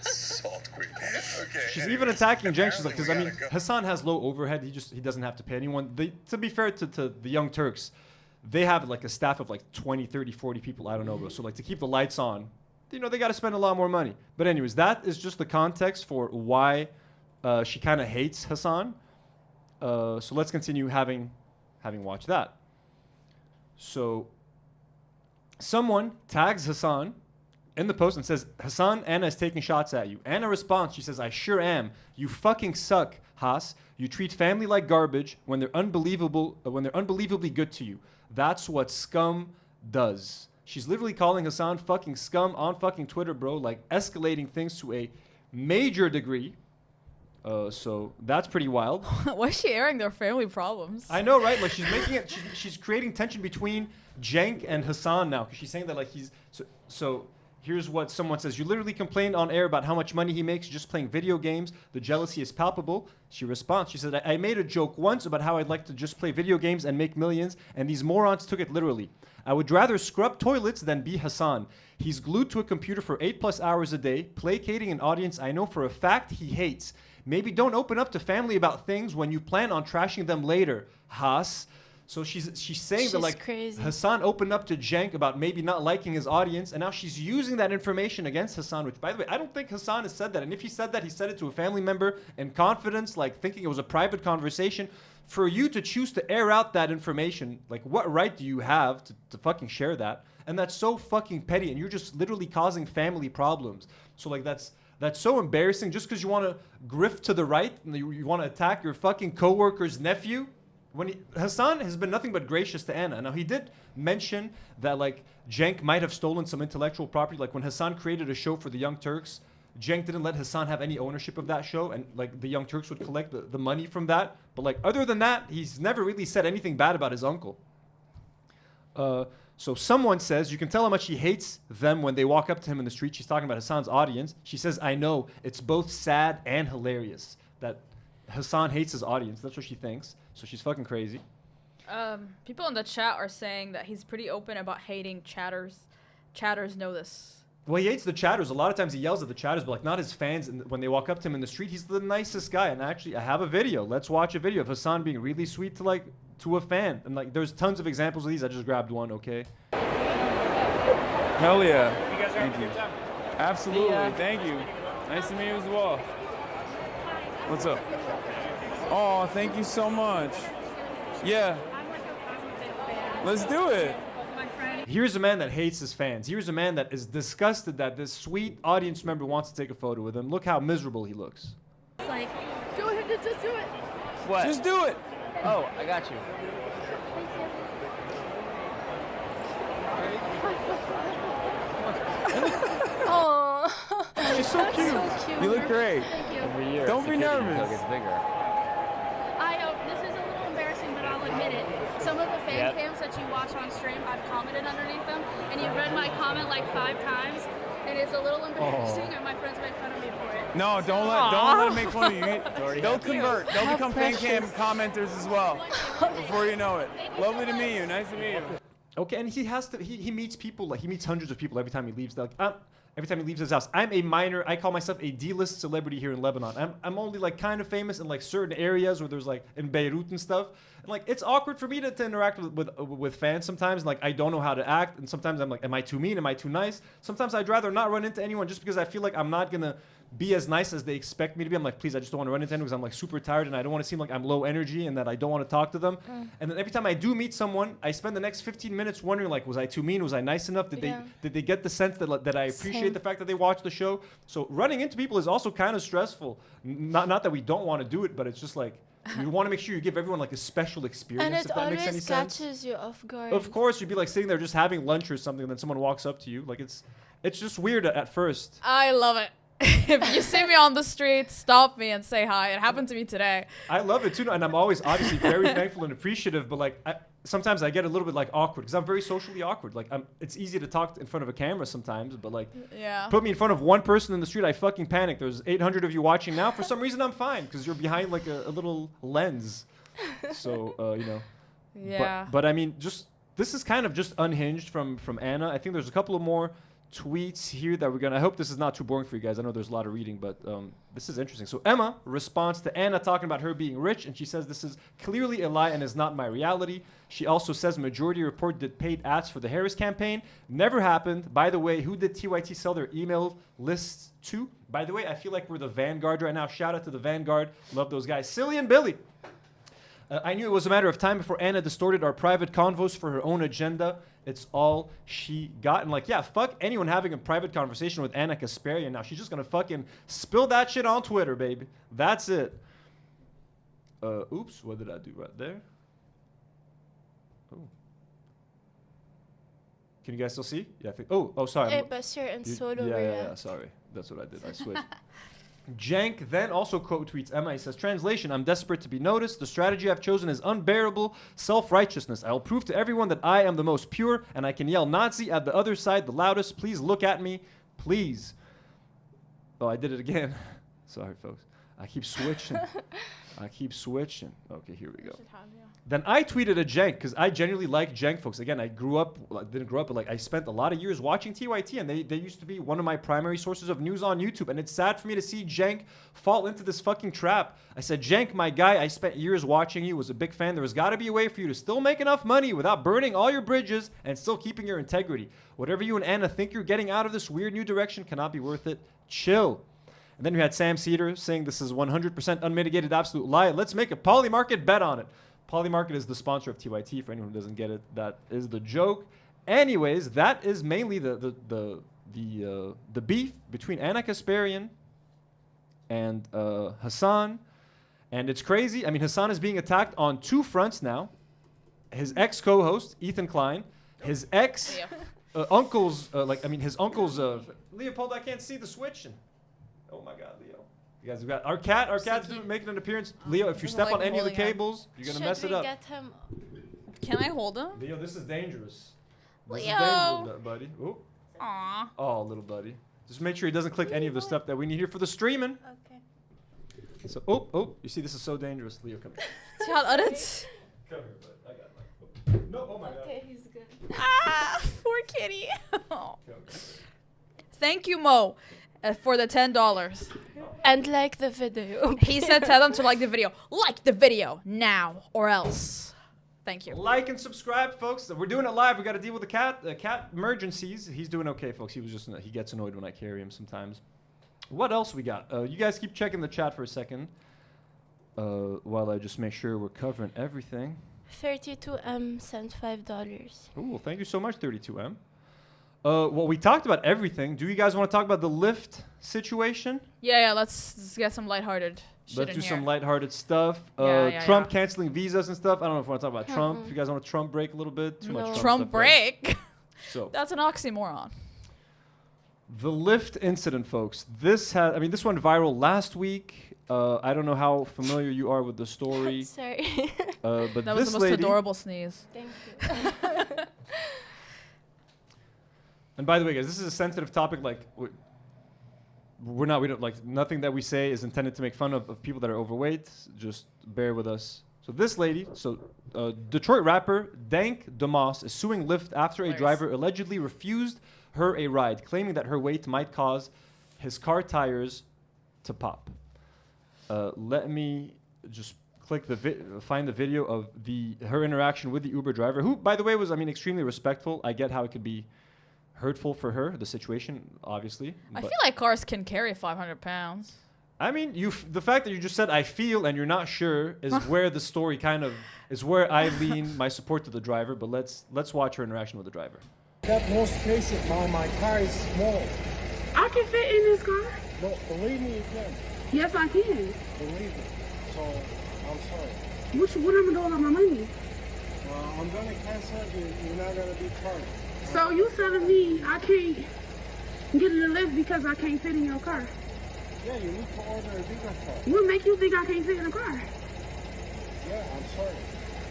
Salt queen. Okay. She's even attacking Jen. She's like, because I mean, Hasan has low overhead. He doesn't have to pay anyone. To be fair to the Young Turks, they have like a staff of like 20, 30, 40 people. I don't know, bro. So like to keep the lights on, you know, they got to spend a lot more money. But anyways, that is just the context for why she kind of hates Hasan. So let's continue having watched that. So someone tags Hasan in the post and says, Hasan, Anna is taking shots at you. Anna responds, she says, I sure am. You fucking suck, Haas. You treat family like garbage when they're unbelievably good to you. That's what scum does. She's literally calling Hasan fucking scum on fucking Twitter, bro, like escalating things to a major degree. So that's pretty wild. Why is she airing their family problems? I know, right? Like she's making it. She's creating tension between Cenk and Hasan now, because she's saying that like he's so. Here's what someone says. You literally complained on air about how much money he makes just playing video games. The jealousy is palpable. She responds. She said, I made a joke once about how I'd like to just play video games and make millions, and these morons took it literally. I would rather scrub toilets than be Hasan. He's glued to a computer for 8+ hours a day, placating an audience I know for a fact he hates. Maybe don't open up to family about things when you plan on trashing them later, Has. So she's saying that like crazy. Hasan opened up to Cenk about maybe not liking his audience, and now she's using that information against Hasan, which, by the way, I don't think Hasan has said that. And if he said that, he said it to a family member in confidence, like thinking it was a private conversation. For you to choose to air out that information, like what right do you have to fucking share that? And that's so fucking petty, and you're just literally causing family problems. So like that's so embarrassing just because you want to grift to the right and you want to attack your fucking coworker's nephew. Hasan has been nothing but gracious to Anna. Now, he did mention that, like, Cenk might have stolen some intellectual property. Like, when Hasan created a show for the Young Turks, Cenk didn't let Hasan have any ownership of that show. And, like, the Young Turks would collect the money from that. But, like, other than that, he's never really said anything bad about his uncle. So someone says, you can tell how much he hates them when they walk up to him in the street. She's talking about Hasan's audience. She says, I know, it's both sad and hilarious that Hasan hates his audience. That's what she thinks. So she's fucking crazy. People in the chat are saying that he's pretty open about hating chatters. Chatters know this. Well, he hates the chatters. A lot of times he yells at the chatters, but like not his fans. And when they walk up to him in the street, he's the nicest guy. And actually, I have a video. Let's watch a video of Hasan being really sweet to a fan. And like, there's tons of examples of these. I just grabbed one. Okay. Hell yeah. You guys are having a good time. Absolutely. Thank you. Nice to meet you as well. What's up? Oh, thank you so much. Yeah. Let's do it. Here's a man that hates his fans. Here's a man that is disgusted that this sweet audience member wants to take a photo with him. Look how miserable he looks. It's like, go ahead, just do it. What? Just do it. Oh, I got you. Oh, she's so cute. So cute. You look great. Thank you. Every year, don't be nervous. This is a little embarrassing, but I'll admit it. Some of the fan cams that you watch on stream, I've commented underneath them, and you've read my comment like 5 times, and it's a little embarrassing, and my friends make fun of me for it. No, don't let them make fun of you. They'll convert. They'll become fan cam commenters as well. Before you know it. Lovely to meet you. Nice to meet you. Okay, and he meets people, like he meets hundreds of people every time he leaves. Like every time he leaves his house. I'm a minor. I call myself a D-list celebrity here in Lebanon. I'm only like kind of famous in like certain areas where there's like in Beirut and stuff. And like it's awkward for me to interact with fans sometimes. And, like I don't know how to act, and sometimes I'm like, am I too mean? Am I too nice? Sometimes I'd rather not run into anyone just because I feel like I'm not gonna be as nice as they expect me to be. I'm like, please, I just don't want to run into anyone because I'm like super tired and I don't want to seem like I'm low energy and that I don't want to talk to them. And then every time I do meet someone, I spend the next 15 minutes wondering like, was I too mean? Was I nice enough? Did they get the sense that I appreciate the fact that they watch the show? So running into people is also kind of stressful. Not that we don't want to do it, but it's just like you want to make sure you give everyone like a special experience. And it if that makes any always sense. catches you off guard. Of course, you'd be like sitting there just having lunch or something, and then someone walks up to you. Like it's just weird at first. I love it. If you see me on the street, stop me and say hi. It happened to me today. I love it too, and I'm always obviously very thankful and appreciative. But like, sometimes I get a little bit like awkward because I'm very socially awkward. Like, it's easy to talk in front of a camera sometimes, but like, put me in front of one person in the street, I fucking panic. There's 800 of you watching now. For some reason, I'm fine because you're behind like a little lens. So you know. Yeah. But I mean, this is kind of just unhinged from Anna. I think there's a couple of more tweets here that we're gonna. I hope this is not too boring for you guys. I know there's a lot of reading, but this is interesting. So Emma responds to Anna talking about her being rich, and she says this is clearly a lie and is not my reality. She also says Majority Report did paid ads for the Harris campaign. Never happened. By the way, who did TYT sell their email lists to? By the way, I feel like we're the Vanguard right now. Shout out to the Vanguard. Love those guys. Silly and Billy. I knew it was a matter of time before Anna distorted our private convos for her own agenda. It's all she got. And like, yeah, fuck anyone having a private conversation with Anna Kasparian now. She's just going to fucking spill that shit on Twitter, baby. That's it. Oops, what did I do right there? Oh. Can you guys still see? Yeah, I think. Oh, sorry. Hey, Bashir and Solo. Yeah, sorry. That's what I did. I switched. Jank then also quote tweets Emma. He says, translation, I'm desperate to be noticed. The strategy I've chosen is unbearable self-righteousness. I will prove to everyone that I am the most pure and I can yell Nazi at the other side the loudest. Please look at me. Please. Oh, I did it again. Sorry, folks. I keep switching. Okay, here we go. Then I tweeted at Jank because I genuinely like Jank, folks. Again, I didn't grow up, but like I spent a lot of years watching TYT, and they used to be one of my primary sources of news on YouTube. And it's sad for me to see Jank fall into this fucking trap. I said, Jank, my guy, I spent years watching you, was a big fan. There has got to be a way for you to still make enough money without burning all your bridges and still keeping your integrity. Whatever you and Anna think you're getting out of this weird new direction cannot be worth it. Chill. And then we had Sam Cedar saying this is 100% unmitigated absolute lie. Let's make a Polymarket bet on it. Polymarket is the sponsor of TYT. For anyone who doesn't get it, that is the joke. Anyways, that is mainly the beef between Anna Kasparian and Hasan. And it's crazy. I mean, Hasan is being attacked on two fronts now. His ex-co-host, Ethan Klein, his ex-uncle's, his uncle's, Leopold, I can't see the switching. Oh my God, Leo. You guys, we got our cat's making an appearance. Leo, if you step on any of the cables, you're going to mess it up. Get him? Can I hold him? Leo, this is dangerous. This Leo. is dangerous, buddy. Ooh. Aw. Oh, little buddy. Just make sure he doesn't click any of the stuff that we need here for the streaming. Okay. So, you see, this is so dangerous. Leo, come here. See how it's? Come here, bud. I got it. No, oh my God. Okay, he's good. Poor kitty. Thank you, Mo. For the $10. And like the video. He said tell them to like the video. Like the video now or else. Thank you. Like and subscribe, folks. We're doing it live. We got to deal with the cat emergencies. He's doing okay, folks. He gets annoyed when I carry him sometimes. What else we got? You guys keep checking the chat for a second while I just make sure we're covering everything. 32M sent $5. Oh, well, thank you so much, 32M. Well, we talked about everything. Do you guys want to talk about the Lyft situation? Yeah, let's get some lighthearted shit Let's do in some here. lighthearted stuff. Trump canceling visas and stuff. I don't know if we want to talk about Trump. If you guys want a Trump break a little bit. Too much Trump break? So that's an oxymoron. The Lyft incident, folks. This went viral last week. I don't know how familiar you are with the story. Sorry. But that was the most adorable sneeze. Thank you. And by the way, guys, this is a sensitive topic. Like, we don't like nothing that we say is intended to make fun of people that are overweight. Just bear with us. So this lady, Detroit rapper Dank DeMoss is suing Lyft after a driver allegedly refused her a ride, claiming that her weight might cause his car tires to pop. Let me just click find the video of her interaction with the Uber driver, who, by the way, was extremely respectful. I get how it could be hurtful for her, the situation, obviously. I feel like cars can carry 500 pounds. I mean, the fact that you just said "I feel" and you're not sure is where the story is where I lean my support to the driver. But let's watch her interaction with the driver. Got more space in my car is small. I can fit in this car. No, believe me, you can. Yes, I can. Believe me. So I'm sorry. What am I doing with my money? I'm gonna cancel it. You're not gonna be charged. So you telling me I can't get in the Lyft because I can't fit in your car? Yeah, you need to order a bigger car. What makes you think I can't fit in the car? Yeah, I'm sorry.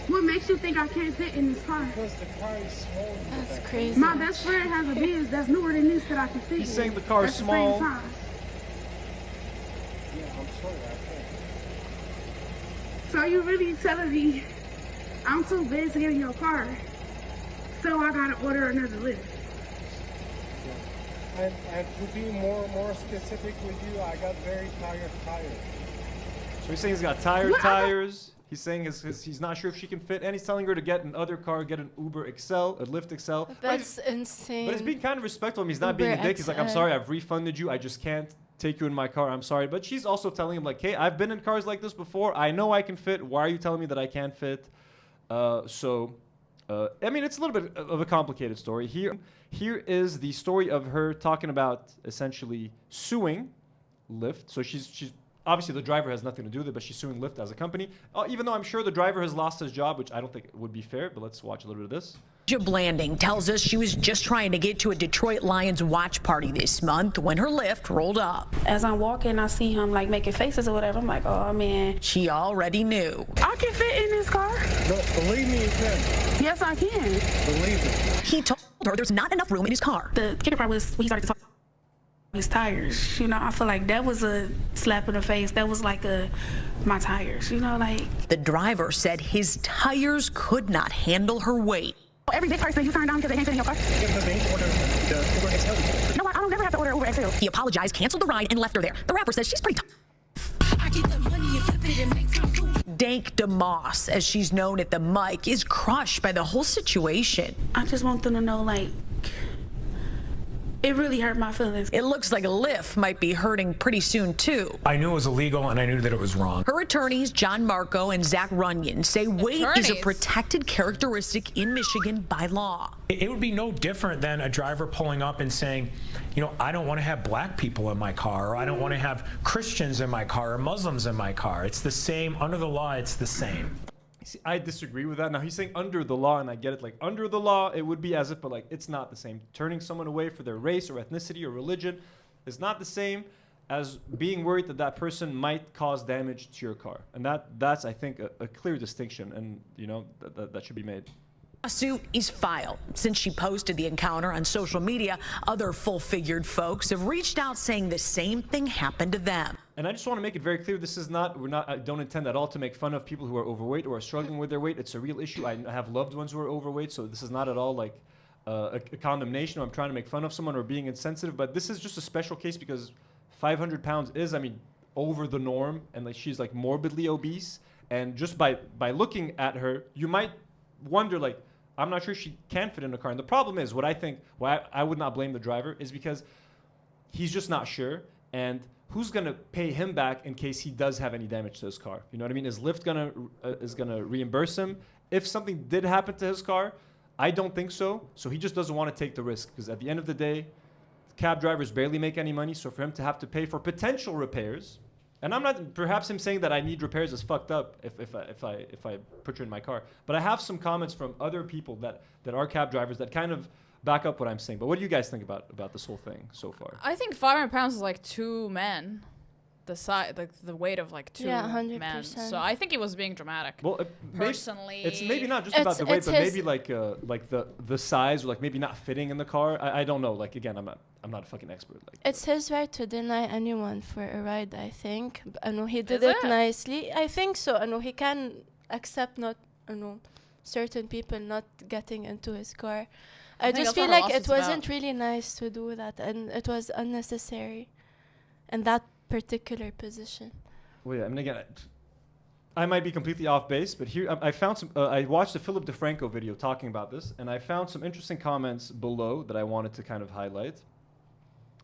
What makes you think I can't fit in this car? Because the car is small. That's crazy. My best friend has a Benz that's newer than this that I can fit in. He's saying the car is small. Yeah, I'm sorry, I can't. So you really telling me I'm too big to get in your car? So I gotta order another Lyft. Yeah. And to be more specific with you, I got very tired tires. So he's saying he's got tired tires. He's saying he's not sure if she can fit, and he's telling her to get another car, get an Uber XL, a Lyft XL. That's insane. But he's being kind of respectful. I mean, he's not being a dick. He's like, I'm sorry, I've refunded you. I just can't take you in my car. I'm sorry. But she's also telling him, like, hey, I've been in cars like this before. I know I can fit. Why are you telling me that I can't fit? I mean, it's a little bit of a complicated story. Here is the story of her talking about essentially suing Lyft. So she's obviously the driver has nothing to do with it, but she's suing Lyft as a company. Even though I'm sure the driver has lost his job, which I don't think would be fair. But let's watch a little bit of this. Blanding tells us she was just trying to get to a Detroit Lions watch party this month when her Lyft rolled up. As I'm walking, I see him like making faces or whatever. I'm like, oh man. She already knew. I can fit in this car. No, believe me, you can. Yes, I can. Believe me. He told her there's not enough room in his car. The kicker part was when he started to talk his tires. You know, I feel like that was a slap in the face. That was like my tires, you know, like. The driver said his tires could not handle her weight. Every big person you turn down because they can't fit in your car? Because they need to order the Uber XL. No, I don't never have to order Uber XL. He apologized, canceled the ride, and left her there. The rapper says she's pretty Dank DeMoss, as she's known at the mic, is crushed by the whole situation. I just want them to know, like, it really hurt my feelings. It looks like Lyft might be hurting pretty soon, too. I knew it was illegal, and I knew that it was wrong. Her attorneys, John Marco and Zach Runyon, say weight is a protected characteristic in Michigan by law. It would be no different than a driver pulling up and saying, you know, I don't want to have black people in my car, or I don't want to have Christians in my car, or Muslims in my car. It's the same. Under the law, it's the same. See, I disagree with that. Now, he's saying under the law, and I get it. Like, under the law, it would be as if, but, like, it's not the same. Turning someone away for their race or ethnicity or religion is not the same as being worried that that person might cause damage to your car. And that's, I think, a clear distinction, and, you know, that should be made. A suit is filed. Since she posted the encounter on social media, other full-figured folks have reached out saying the same thing happened to them. And I just want to make it very clear, this is not, I don't intend at all to make fun of people who are overweight or are struggling with their weight. It's a real issue. I have loved ones who are overweight, so this is not at all like a condemnation, or I'm trying to make fun of someone or being insensitive, but this is just a special case because 500 pounds is, I mean, over the norm, and like she's like morbidly obese, and just by looking at her, you might wonder, like, I'm not sure she can fit in a car. And the problem is, what I think, why I would not blame the driver, is because he's just not sure, and who's gonna pay him back in case he does have any damage to his car? You know what I mean? Is Lyft gonna reimburse him if something did happen to his car? I don't think so. So he just doesn't want to take the risk, because at the end of the day, cab drivers barely make any money. So for him to have to pay for potential repairs, and I'm not, perhaps him saying that I need repairs is fucked up if I put you in my car. But I have some comments from other people that are cab drivers that kind of back up what I'm saying. But what do you guys think about this whole thing so far? I think 500 pounds is like 2 men. The size, like the weight of like 2 men. So I think he was being dramatic. Well, personally, it's maybe not just about the weight, but maybe like the size, or like maybe not fitting in the car. I don't know. Like, again, I'm not a fucking expert. Like, it's his right to deny anyone for a ride, I think. I know he did it nicely. I think so. I know he can accept not, certain people not getting into his car. I just feel like it wasn't really nice to do that, and it was unnecessary. And that particular position. Well, yeah, I mean, again, I might be completely off base, but here I found some. I watched the Philip DeFranco video talking about this, and I found some interesting comments below that I wanted to kind of highlight.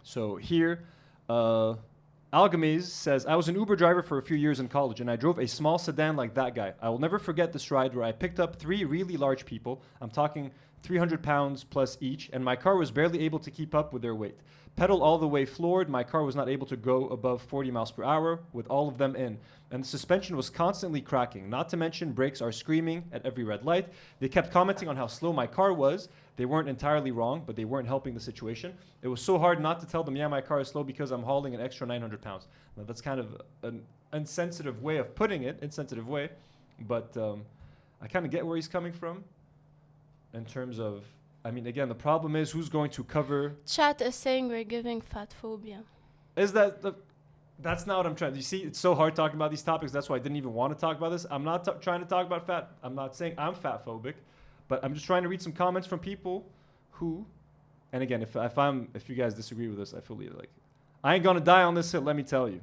So here, Algamiz says, I was an Uber driver for a few years in college, and I drove a small sedan like that guy. I will never forget this ride where I picked up 3 really large people. I'm talking 300 pounds plus each, and my car was barely able to keep up with their weight. Pedal all the way floored, my car was not able to go above 40 miles per hour with all of them in. And the suspension was constantly cracking. Not to mention, brakes are screaming at every red light. They kept commenting on how slow my car was. They weren't entirely wrong, but they weren't helping the situation. It was so hard not to tell them, yeah, my car is slow because I'm hauling an extra 900 pounds. Now, that's kind of an insensitive way of putting it, but I kind of get where he's coming from in terms of, I mean, again, the problem is who's going to cover. Chat is saying we're giving fat phobia. Is that that's not what I'm trying to. You see, it's so hard talking about these topics. That's why I didn't even want to talk about this. I'm not trying to talk about fat. I'm not saying I'm fat phobic, but I'm just trying to read some comments from people who, and again, if you guys disagree with this, I fully like, I ain't gonna die on this hill. Let me tell you.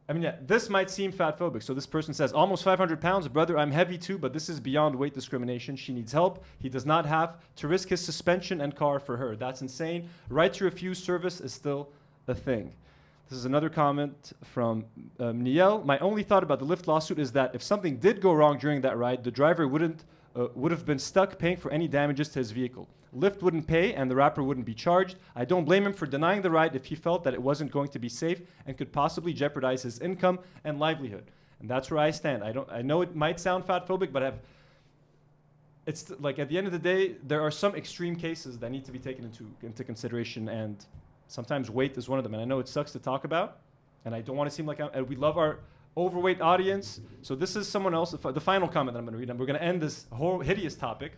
I mean, yeah, this might seem fat phobic. So this person says, almost 500 pounds, brother, I'm heavy too, but this is beyond weight discrimination. She needs help. He does not have to risk his suspension and car for her. That's insane. Right to refuse service is still a thing. This is another comment from Niel. My only thought about the Lyft lawsuit is that if something did go wrong during that ride, the driver would have been stuck paying for any damages to his vehicle. Lyft wouldn't pay and the rapper wouldn't be charged. I don't blame him for denying the ride if he felt that it wasn't going to be safe and could possibly jeopardize his income and livelihood. And that's where I stand. I know it might sound fat phobic, but it's like at the end of the day, there are some extreme cases that need to be taken into consideration, and sometimes weight is one of them. And I know it sucks to talk about, and I don't want to seem like we love our overweight audience. So this is someone else. The final comment that I'm going to read, and we're going to end this whole hideous topic.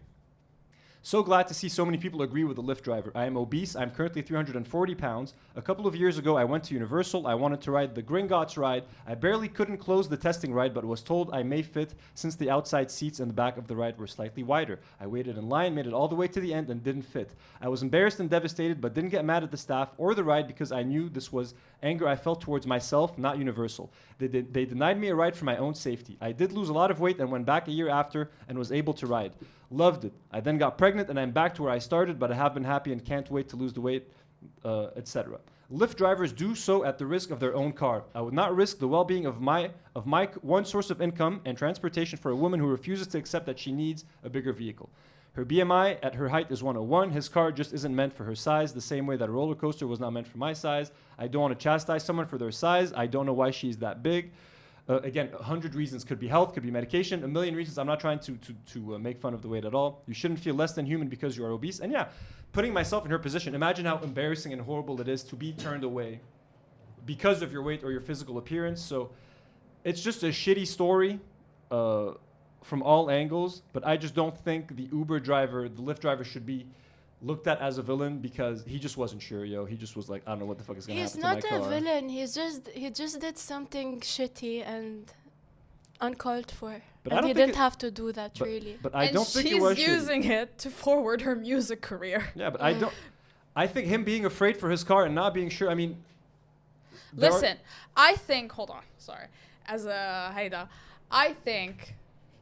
So glad to see so many people agree with the Lyft driver. I am obese. I'm currently 340 pounds. A couple of years ago, I went to Universal. I wanted to ride the Gringotts ride. I barely couldn't close the testing ride, but was told I may fit since the outside seats in the back of the ride were slightly wider. I waited in line, made it all the way to the end, and didn't fit. I was embarrassed and devastated, but didn't get mad at the staff or the ride because I knew this was anger I felt towards myself, not Universal. They denied me a ride for my own safety. I did lose a lot of weight and went back a year after and was able to ride. Loved it. I then got pregnant and I'm back to where I started, but I have been happy and can't wait to lose the weight, etc. Lyft drivers do so at the risk of their own car. I would not risk the well-being of my one source of income and transportation for a woman who refuses to accept that she needs a bigger vehicle. Her BMI at her height is 101. His car just isn't meant for her size, the same way that a roller coaster was not meant for my size. I don't want to chastise someone for their size. I don't know why she's that big. Again, 100 reasons. Could be health, could be medication, a million reasons. I'm not trying to make fun of the weight at all. You shouldn't feel less than human because you are obese. And yeah, putting myself in her position, imagine how embarrassing and horrible it is to be turned away because of your weight or your physical appearance. So it's just a shitty story from all angles, but I just don't think the Uber driver, the Lyft driver should be looked at as a villain because he just wasn't sure, yo. He just was like, I don't know what the fuck is gonna happen to my car. He's not a villain. He just did something shitty and uncalled for. But and he didn't have to do that, really. But I don't think it was. She's using it to forward her music career. Yeah, but I think him being afraid for his car and not being sure. I mean, listen. I think. Hold on. Sorry. As a Haida, I think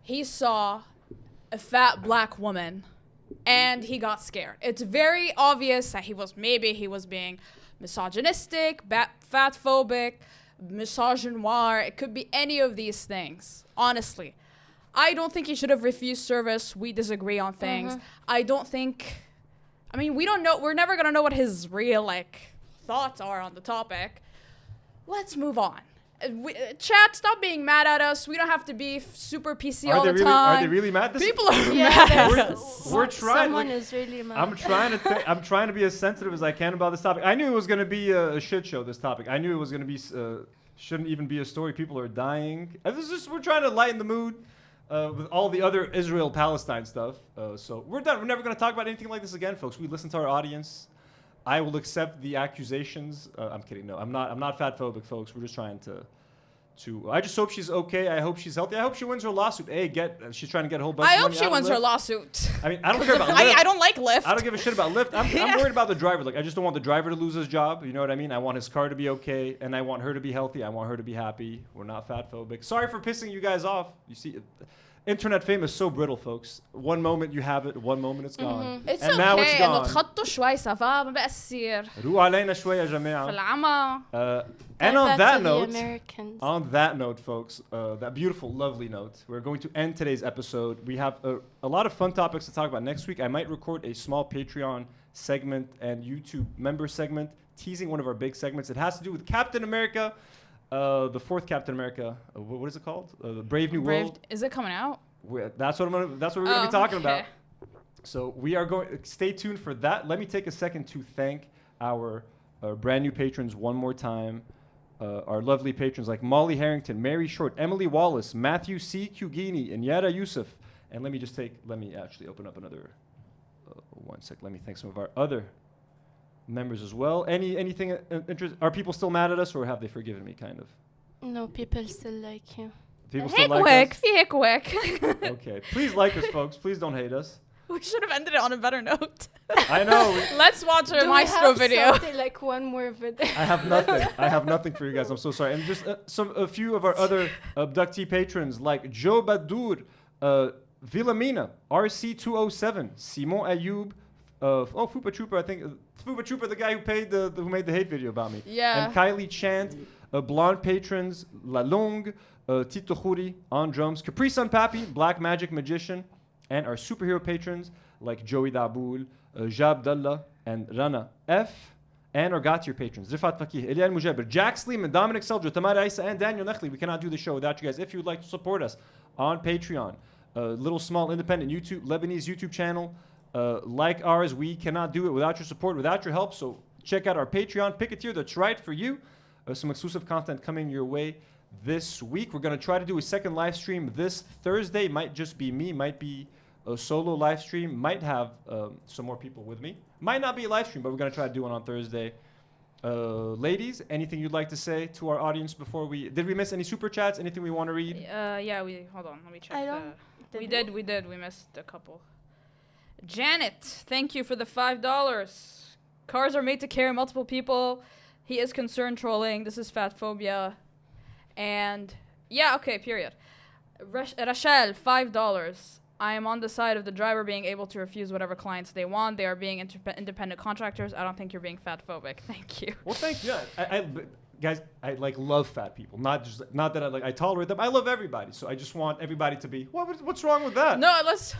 he saw a fat black woman. And he got scared. It's very obvious that he was being misogynistic, fatphobic, misogynoir. It could be any of these things, honestly. I don't think he should have refused service. We disagree on things. I don't think... I mean, we don't know. We're never going to know what his real, thoughts are on the topic. Let's move on. Chat, stop being mad at us. We don't have to be super PC all the time. Are they really mad? People are mad at us. We're trying. Someone is really mad. I'm trying to be as sensitive as I can about this topic. I knew it was going to be a shit show, this topic. I knew it was going to be, shouldn't even be a story. People are dying. We're trying to lighten the mood with all the other Israel-Palestine stuff. So we're done. We're never going to talk about anything like this again, folks. We listen to our audience. I will accept the accusations. I'm kidding. No, I'm not fatphobic, folks. We're just trying to. I just hope she's okay. I hope she's healthy. I hope she wins her lawsuit. She's trying to get a whole bunch of money. I hope she wins her lawsuit. I mean, I don't care about Lyft. I don't like Lyft. I don't give a shit about Lyft. I'm worried about the driver. I just don't want the driver to lose his job. You know what I mean? I want his car to be okay, and I want her to be healthy. I want her to be happy. We're not fatphobic. Sorry for pissing you guys off. You see. Internet fame is so brittle, folks. One moment you have it, one moment it's gone. It's and okay. now it's gone. تخطوا شوي صفا ما بقصير. روح علينا شوي يا جماعة. في العمى. And on that note, folks, that beautiful, lovely note, we're going to end today's episode. We have a lot of fun topics to talk about next week. I might record a small Patreon segment and YouTube member segment teasing one of our big segments. It has to do with Captain America. The fourth Captain America. What is it called? The Brave New World. Is it coming out? That's what we're going to be talking about. So we are going. Stay tuned for that. Let me take a second to thank our brand new patrons one more time. Our lovely patrons like Molly Harrington, Mary Short, Emily Wallace, Matthew C. Cugini, and Yada Yusuf. And let me actually open up another. One sec. Let me thank some of our other members as well. Anything interesting? Are people still mad at us, or have they forgiven me? Kind of. No, people still like you. People still like us. Okay, please like us, folks. Please don't hate us. We should have ended it on a better note. I know. Let's watch a Maestro video. Like one more video. I have nothing. I have nothing for you guys. I'm so sorry. And just a few of our other abductee patrons like Joe Badur, Villamina, RC207, Simon Ayoub. Fupa Trooper, I think. Fupa Trooper, the guy who made the hate video about me. Yeah. And Kylie Chant, Blonde Patrons, La Longue, Tito Khoury on drums, Capri Sun Papi, Black Magic Magician, and our superhero patrons like Joey Daboul, Jab Dalla, and Rana F. And our God-tier patrons, Rifat Fakih, Elian Mujabir, Jack Sleeman, Dominic Seldra, Tamara Isa, and Daniel Nechli. We cannot do the show without you guys. If you would like to support us on Patreon, little small independent Lebanese YouTube channel like ours. We cannot do it without your support, without your help. So check out our Patreon. Pick a tier that's right for you. Some exclusive content coming your way this week. We're going to try to do a second live stream this Thursday. Might just be me. Might be a solo live stream. Might have some more people with me. Might not be a live stream, but we're going to try to do one on Thursday. Ladies, anything you'd like to say to our audience before we... Did we miss any super chats? Anything we want to read? Yeah, hold on. Let me check. We did. We missed a couple. Janet, thank you for the $5. Cars are made to carry multiple people. He is concerned trolling. This is fat phobia. And yeah, okay, period. Rachel, $5. I am on the side of the driver being able to refuse whatever clients they want. They are being independent contractors. I don't think you're being fat phobic. Thank you. Well, thank you. Guys, I like love fat people. Not that I tolerate them. I love everybody. So I just want everybody to be. What's wrong with that? No, let's.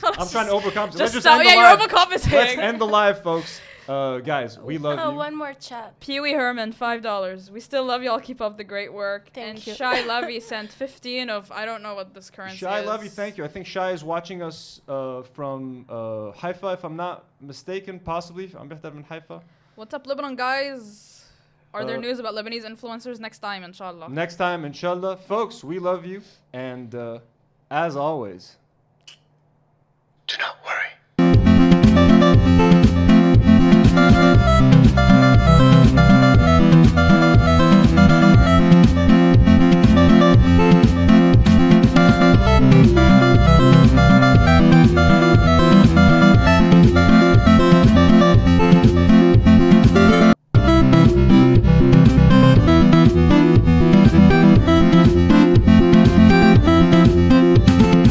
I'm trying to overcompensate. Just stop. Yeah, you're overcompensating. Let's end the live, folks. Guys, we love you. One more chat. Pee-wee Herman, $5. We still love y'all. Keep up the great work. Thank you. Shy Levy sent 15 of, I don't know what this currency is. Shy Levy, thank you. I think Shy is watching us from Haifa, if I'm not mistaken, possibly. I'm in Haifa. What's up, Lebanon guys? Are there news about Lebanese influencers next time, inshallah? Next time, inshallah. Folks, we love you. And as always,